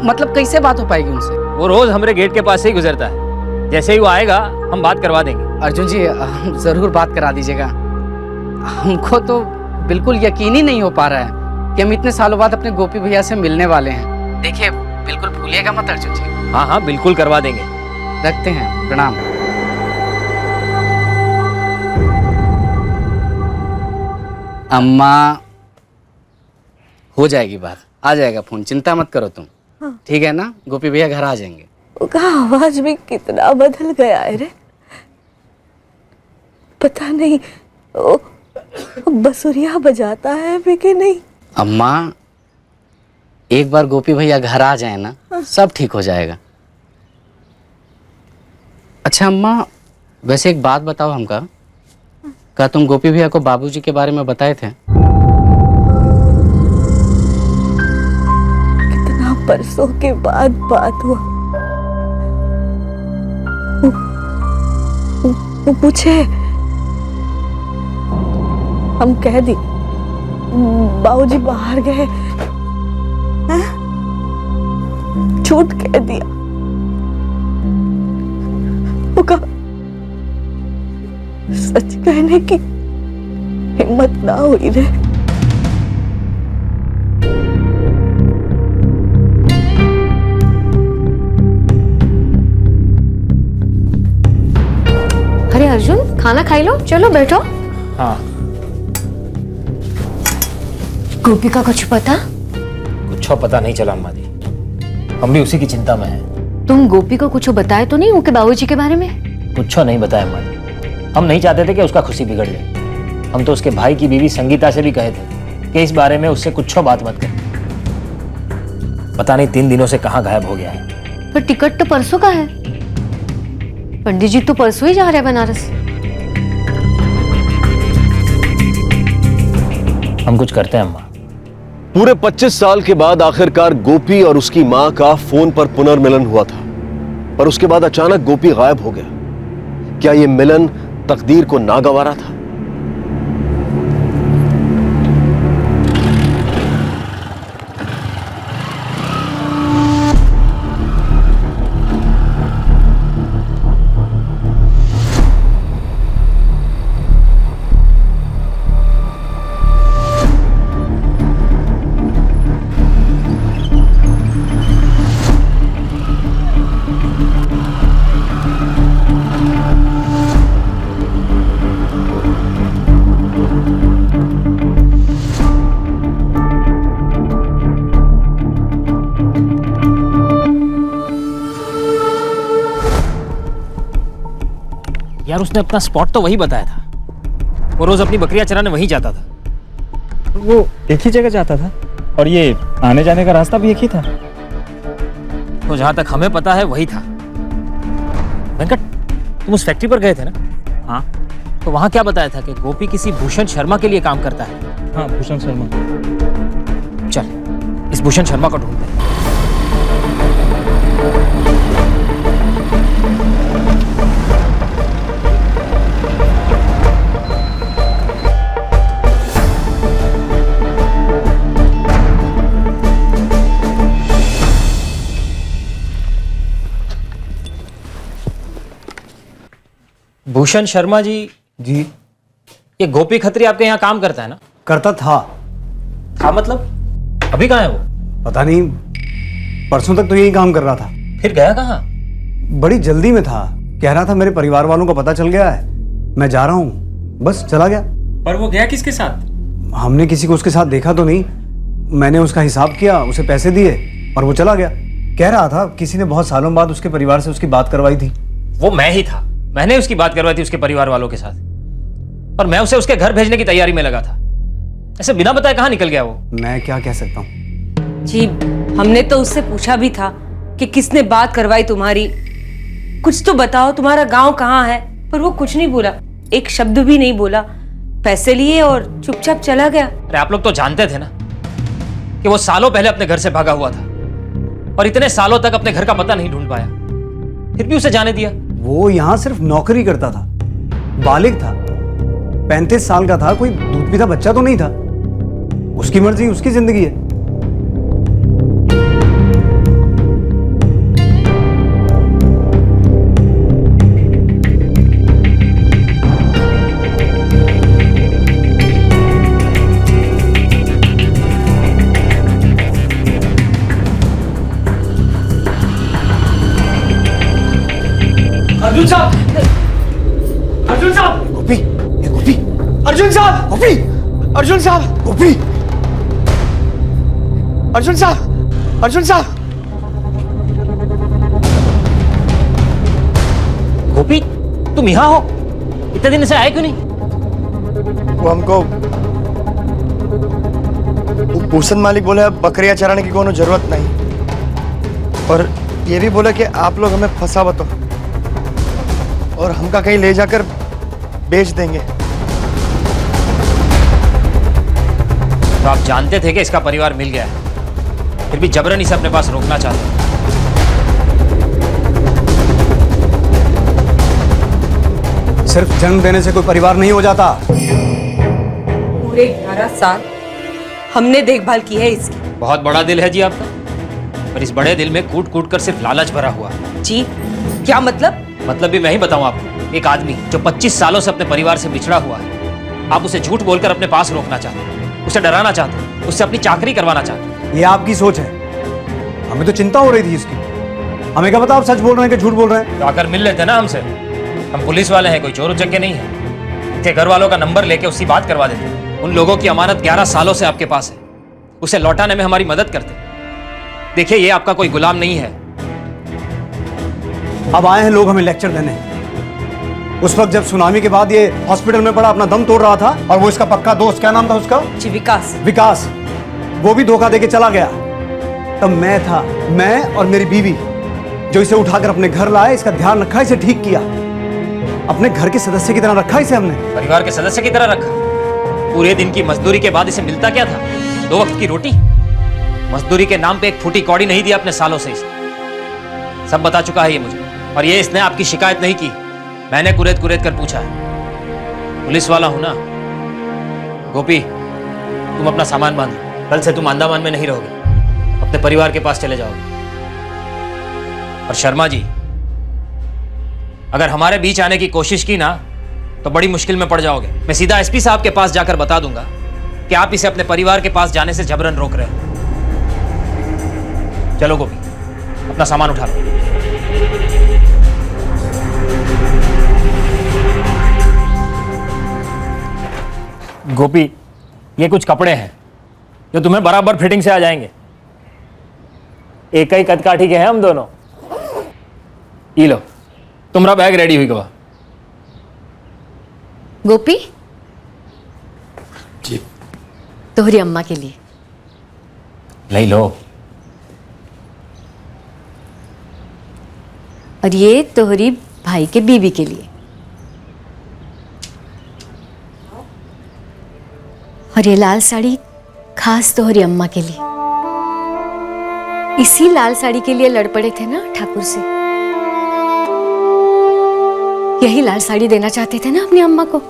मतलब कैसे बात हो पाएगी उनसे? वो रोज हमारे गेट के पास से ही गुजरता है। जैसे ही वो आएगा हम बात करवा देंगे। अर्जुन जी जरूर बात करा दीजिएगा। हमको तो बिल्कुल यकीन ही नहीं हो पा रहा है कि हम इतने सालों बाद अपने गोपी भैया से मिलने वाले हैं। देखिए, बिल्कुल भूलिएगा मत अर्जुन जी। हाँ हाँ, बिल्कुल करवा देंगे। रखते हैं, प्रणाम। अम्मा, हो जाएगी बात, आ जाएगा फोन, चिंता मत करो तुम। हाँ। ठीक है ना? गोपी भैया घर आ जाएंगे। उसका आवाज भी कितना बदल गया है रे। पता नहीं वो बसुरिया बजाता है भी कि नहीं। अम्मा, एक बार गोपी भैया घर आ जाए ना, सब ठीक हो जाएगा। अच्छा अम्मा, वैसे एक बात बताओ हमका, क्या तुम गोपी भैया को बाबूजी के बारे में बताए थे? कितना बरसों के बाद बात हुआ। वो पूछे, हम कह दी बाबूजी बाहर गए, झूठ कह दिया। वो कहा सच कहने की हिम्मत ना हुई रे। अरे अर्जुन, खाना खाई लो, चलो बैठो। हाँ। गोपी का कुछ पता? कुछ पता नहीं चला अम्मा जी, हम भी उसी की चिंता में हैं। तुम गोपी को कुछ बताए तो नहीं उनके बाबूजी के बारे में? कुछ नहीं बताया अम्मा जी। हम नहीं चाहते थे कि उसका खुशी बिगड़ जाए। हम तो उसके भाई की बीवी संगीता से भी कहे थे कि इस बारे में उससे कुछ बात मत कर। पता नहीं 3 दिनों से कहाँ गायब हो गया है। पर टिकट तो परसों का है। पंडित जी तो परसों ही जा रहे हैं बनारस। हम कुछ करते हैं अम्मा। पूरे 25 साल के बाद आखिरकार गोपी और उसकी मां का फोन पर पुनर्मिलन हुआ था, पर उसके बाद अचानक गोपी गायब हो गया। क्या यह मिलन तकदीर को नागवारा था? यार, उसने अपना स्पॉट तो वही बताया था। वो रोज अपनी बकरियां चराने वहीं जाता था। वो एक ही जगह जाता था और ये आने जाने का रास्ता भी एक ही था। तो जहां तक हमें पता है वही था। वेंकट, तुम उस फैक्ट्री पर गए थे ना? हाँ। तो वहां क्या बताया था कि गोपी किसी भूषण शर्मा के लिए काम करता है? हाँ, भूषण शर्मा। चल, इस भूषण शर्मा को ढूंढते हैं। भूषण शर्मा जी। जी। ये गोपी खत्री आपके यहाँ काम करता है ना? करता था। था मतलब? अभी कहाँ है वो? पता नहीं, परसों तक तो यही काम कर रहा था। फिर गया कहाँ? बड़ी जल्दी में था, कह रहा था मेरे परिवार वालों को पता चल गया है, मैं जा रहा हूँ, बस चला गया। पर वो गया किसके साथ? हमने किसी को उसके साथ देखा तो नहीं, मैंने उसका हिसाब किया, उसे पैसे दिए और वो चला गया। कह रहा था किसी ने बहुत सालों बाद उसके परिवार से उसकी बात करवाई थी। वो मैं ही था, मैंने उसकी बात करवाई थी उसके परिवार वालों के साथ, और मैं उसे उसके घर भेजने की तैयारी में लगा था। ऐसे बिना बताए कहाँ निकल गया वो? मैं क्या कह सकता हूँ जी, हमने तो उससे पूछा भी था कि किसने बात करवाई तुम्हारी, कुछ तो बताओ, तुम्हारा गांव कहाँ है, पर वो कुछ नहीं बोला, एक शब्द भी नहीं बोला, पैसे लिए और चुपचाप चला गया। अरे आप लोग तो जानते थे ना कि वो सालों पहले अपने घर से भागा हुआ था और इतने सालों तक अपने घर का पता नहीं ढूंढ पाया, फिर भी उसे जाने दिया। वो यहाँ सिर्फ नौकरी करता था, बालिग था, 35 साल का था, कोई दूध पीता बच्चा तो नहीं था। उसकी मर्जी, उसकी जिंदगी है। अर्जुन साहब, अर्जुन साहब, गोपी, ये गोपी, अर्जुन साहब, गोपी, अर्जुन साहब, गोपी, अर्जुन साहब, अर्जुन साहब। गोपी, तुम यहाँ हो? इतने दिन से आए क्यों नहीं? वो हमको भूषण मालिक बोले अब बकरियां चराने की कोनो जरूरत नहीं, और ये भी बोले कि आप लोग हमें फंसावत हो और हमका कहीं ले जाकर बेच देंगे। तो आप जानते थे कि इसका परिवार मिल गया है, फिर भी जबरन इसे अपने पास रोकना चाहते हैं। सिर्फ जन्म देने से कोई परिवार नहीं हो जाता। पूरे 11 साल हमने देखभाल की है इसकी। बहुत बड़ा दिल है जी आपका, पर इस बड़े दिल में कूट कूट कर सिर्फ लालच भरा हुआ। जी, क्या मतलब? मतलब भी मैं ही बताऊं आपको। एक आदमी जो 25 सालों से अपने परिवार से बिछड़ा हुआ है, आप उसे झूठ बोलकर अपने पास रोकना चाहते हैं, उसे डराना चाहते हैं, उससे अपनी चाकरी करवाना चाहते हैं। ये आपकी सोच है, हमें तो चिंता हो रही थी इसकी। हमें क्या पता आप सच बोल रहे हैं कि झूठ बोल रहे हैं। तो आकर मिल लेते ना हमसे, हम पुलिस वाले हैं, कोई चोर उचक्के नहीं है। के घर वालों का नंबर लेके उसकी बात करवा देते। उन लोगों की अमानत 11 सालों से आपके पास है, उसे लौटाने में हमारी मदद करते। देखिए, ये आपका कोई गुलाम नहीं है। अब आए हैं लोग हमें लेक्चर देने। उस वक्त जब सुनामी के बाद ये हॉस्पिटल में पड़ा, अपना दम तोड़ रहा था, और वो इसका पक्का दोस्त, क्या नाम था उसका? जी, विकास। विकास, वो भी धोखा देके चला गया। तब मैं था, मैं और मेरी बीवी, जो इसे उठाकर अपने घर लाए, इसका ध्यान रखा, इसे ठीक किया, अपने घर के सदस्य की तरह रखा इसे हमने। परिवार के सदस्य की तरह रखा। पूरे दिन की मजदूरी के बाद इसे मिलता क्या था? 2 वक्त की रोटी। मजदूरी के नाम पे एक फूटी कौड़ी नहीं दिया अपने सालों से इसे। सब बता चुका है ये मुझे, और ये इसने आपकी शिकायत नहीं की, मैंने कुरेद कुरेद कर पूछा है। पुलिस वाला हूं ना। गोपी, तुम अपना सामान बांध लो, कल से तुम अंडमान में नहीं रहोगे, अपने परिवार के पास चले जाओगे। और शर्मा जी, अगर हमारे बीच आने की कोशिश की ना तो बड़ी मुश्किल में पड़ जाओगे। मैं सीधा एसपी साहब के पास जाकर बता दूंगा कि आप इसे अपने परिवार के पास जाने से जबरन रोक रहे हो। चलो गोपी, अपना सामान उठा लो। गोपी, ये कुछ कपड़े हैं जो तुम्हें बराबर फिटिंग से आ जाएंगे। एक ही कद काठी के हैं हम दोनों। ये लो, तुम्हारा बैग रेडी हुई गवा। गोपी जी, तोहरी अम्मा के लिए ले लो। और ये तोहरी भाई के बीवी के लिए। और ये लाल साड़ी खास तोहरी अम्मा के लिए। इसी लाल साड़ी के लिए लड़ पड़े थे ना ठाकुर से। यही लाल साड़ी देना चाहते थे ना अपनी अम्मा को।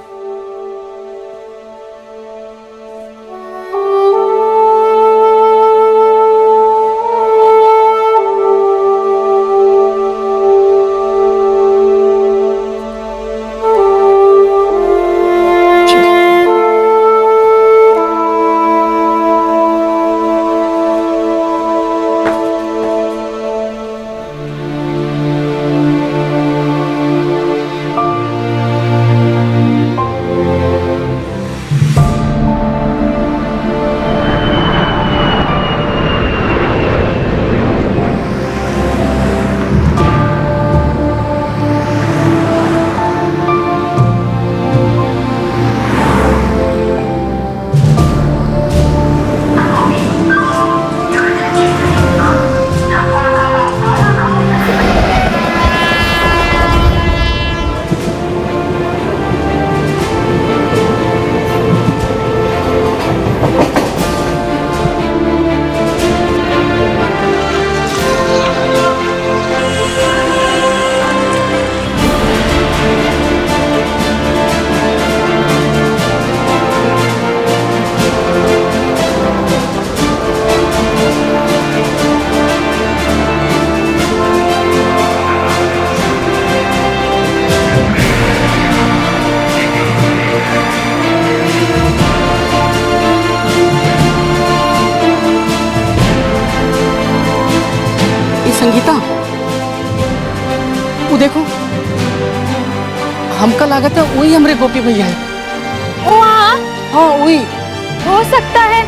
संगीता, वो देखो, हमका लागत है वही हमरे गोपी भैया है। हाँ वही हो सकता है,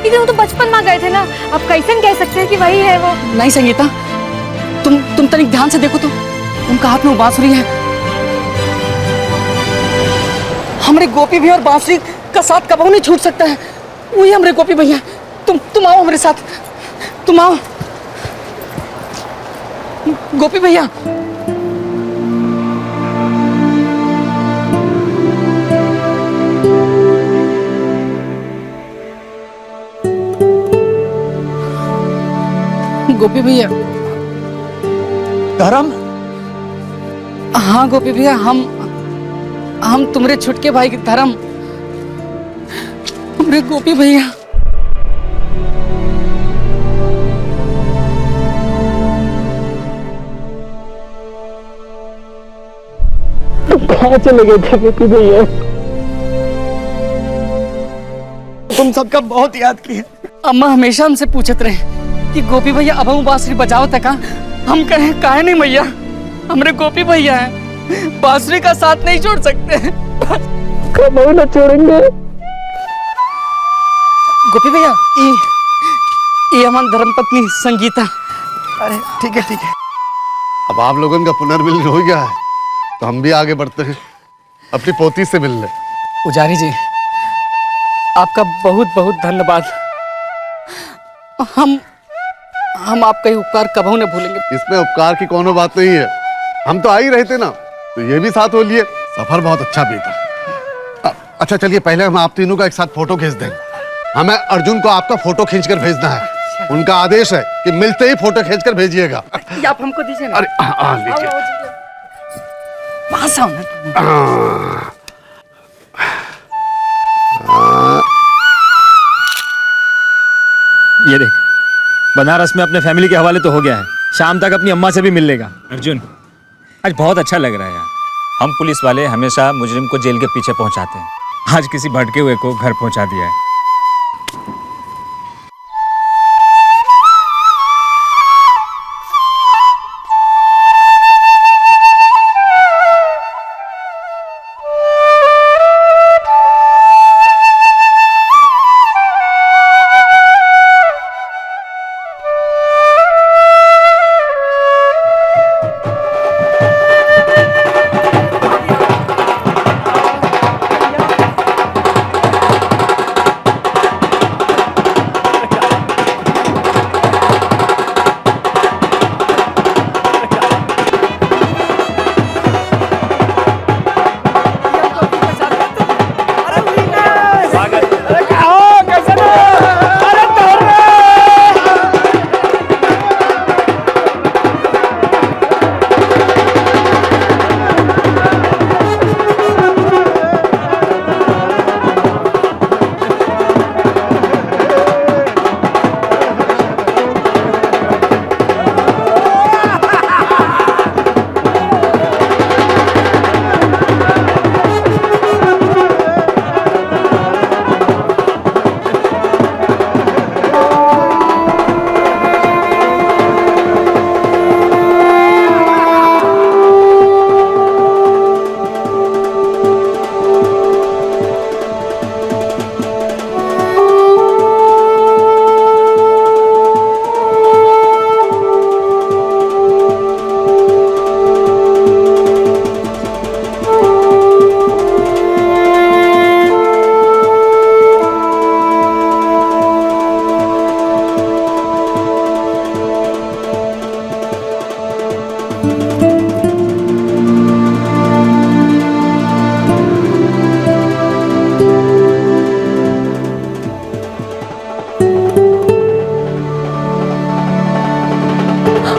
लेकिन तो बचपन में गए थे ना, अब कैसे कह सकते हैं कि वही है वो। नहीं संगीता, तुम तनिक ध्यान से देखो तो, उनका हाथ में बांसुरी है। हमरे गोपी भैया और बांसुरी का साथ कभी नहीं छूट सकता है। वही हमरे गोपी भैया। तुम आओ हमारे साथ, तुम आओ गोपी भैया। गोपी भैया। धर्म? हाँ गोपी भैया, हम तुम्हारे छुटके भाई के धर्म, हमरे गोपी भैया। कहाँ चले गए थे गोपी भैया? तुम सबका बहुत याद किए। अम्मा हमेशा हमसे पूछत रहे कि गोपी भैया अब हम बांसुरी बजाओ तक। हम कहे काहे नहीं भैया, हमरे गोपी भैया हैं, बांसुरी का साथ नहीं छोड़ सकते। कब न छोड़ेंगे गोपी भैया। ये हमारी धर्मपत्नी संगीता। अरे ठीक है ठीक है, अब आप लोगों का पुनर्मिलन हो गया है तो हम भी आगे बढ़ते हैं अपनी पोती से मिलने। पुजारी जी, आपका बहुत बहुत धन्यवाद। हम आपका ये उपकार कभी न भूलेंगे। इसमें उपकार की कोनो बात नहीं है, हम तो आ ही रहे थे ना, तो ये भी साथ हो लिए। सफर बहुत अच्छा बीता। अच्छा चलिए, पहले हम आप तीनों का एक साथ फोटो खींच देंगे। हमें अर्जुन को आपका फोटो खींचकर भेजना है। उनका आदेश है कि मिलते ही फोटो खींचकर भेजिएगा। आप हमको दीजिए ना। अरे लीजिए। ये देख, बनारस में अपने फैमिली के हवाले तो हो गया है, शाम तक अपनी अम्मा से भी मिल लेगा। अर्जुन, आज बहुत अच्छा लग रहा है यार। हम पुलिस वाले हमेशा मुजरिम को जेल के पीछे पहुंचाते हैं। आज किसी भटके हुए को घर पहुंचा दिया है।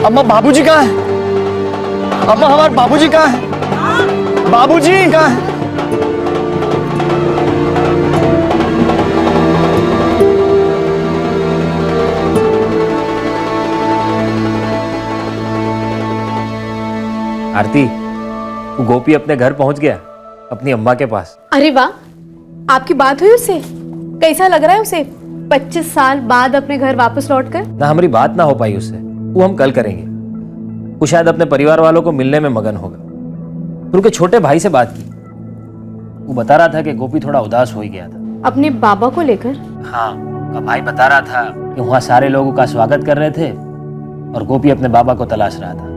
अम्मा बाबूजी कहाँ है? अम्मा हमारे बाबूजी कहाँ है? बाबूजी कहाँ है? आरती, गोपी अपने घर पहुंच गया, अपनी अम्मा के पास। अरे वाह, आपकी बात हुई उससे? कैसा लग रहा है उसे 25 साल बाद अपने घर वापस लौटकर? ना हमारी बात ना हो पाई उससे, वो हम कल करेंगे। वो शायद अपने परिवार वालों को मिलने में मगन होगा। फिर उनके छोटे भाई से बात की, वो बता रहा था कि गोपी थोड़ा उदास हो ही गया था। अपने बाबा को लेकर? हाँ, का भाई बता रहा था कि वहां सारे लोगों का स्वागत कर रहे थे और गोपी अपने बाबा को तलाश रहा था।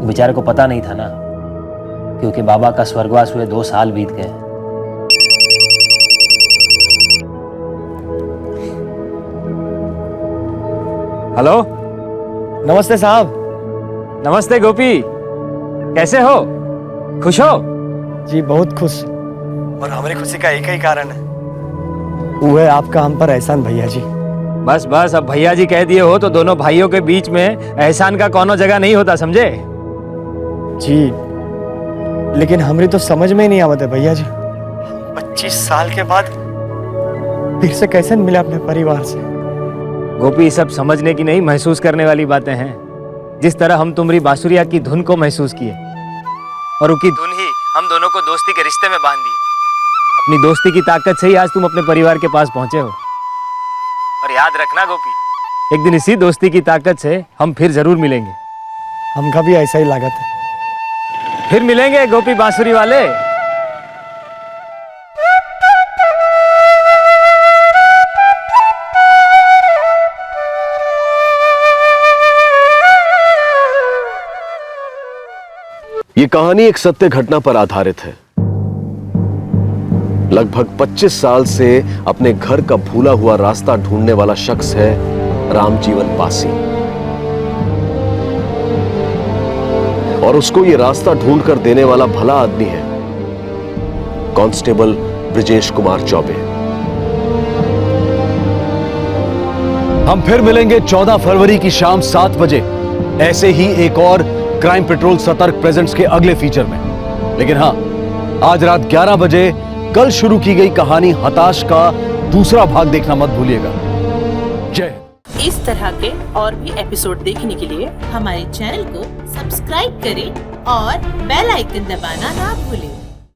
बेचारे को पता नहीं था ना, क्योंकि बाबा का स्वर्गवास हुए 2 साल बीत गए। हेलो, नमस्ते साहब। नमस्ते गोपी, कैसे हो? खुश हो? जी बहुत खुश, और हमारी खुशी का एक ही कारण है, वो है आपका हम पर एहसान भैया जी। बस बस, अब भैया जी कह दिए हो तो दोनों भाइयों के बीच में एहसान का कोनो जगह नहीं होता, समझे? जी, लेकिन हमारी तो समझ में ही नहीं आवत है भैया जी, 25 साल के बाद फिर से कैसे मिले अपने परिवार से। गोपी, सब समझने की नहीं, महसूस करने वाली बातें हैं। जिस तरह हम तुम्हारी बांसुरिया की धुन को महसूस किए और उनकी धुन ही हम दोनों को दोस्ती के रिश्ते में बांध दिए। अपनी दोस्ती की ताकत से ही आज तुम अपने परिवार के पास पहुंचे हो। और याद रखना गोपी, एक दिन इसी दोस्ती की ताकत से हम फिर जरूर मिलेंगे। हमका भी ऐसा ही लागत है। फिर मिलेंगे गोपी बांसुरी वाले। ये कहानी एक सत्य घटना पर आधारित है। लगभग 25 साल से अपने घर का भूला हुआ रास्ता ढूंढने वाला शख्स है रामजीवन पासी, और उसको ये रास्ता ढूंढकर देने वाला भला आदमी है कांस्टेबल ब्रिजेश कुमार चौबे। हम फिर मिलेंगे 14 फरवरी की शाम 7 बजे ऐसे ही एक और क्राइम पेट्रोल सतर्क प्रेजेंट्स के अगले फीचर में। लेकिन हां, आज रात 11 बजे कल शुरू की गई कहानी हताश का दूसरा भाग देखना मत भूलिएगा। जय। इस तरह के और भी एपिसोड देखने के लिए हमारे चैनल को सब्सक्राइब करें और बेल आइकन दबाना ना भूलें।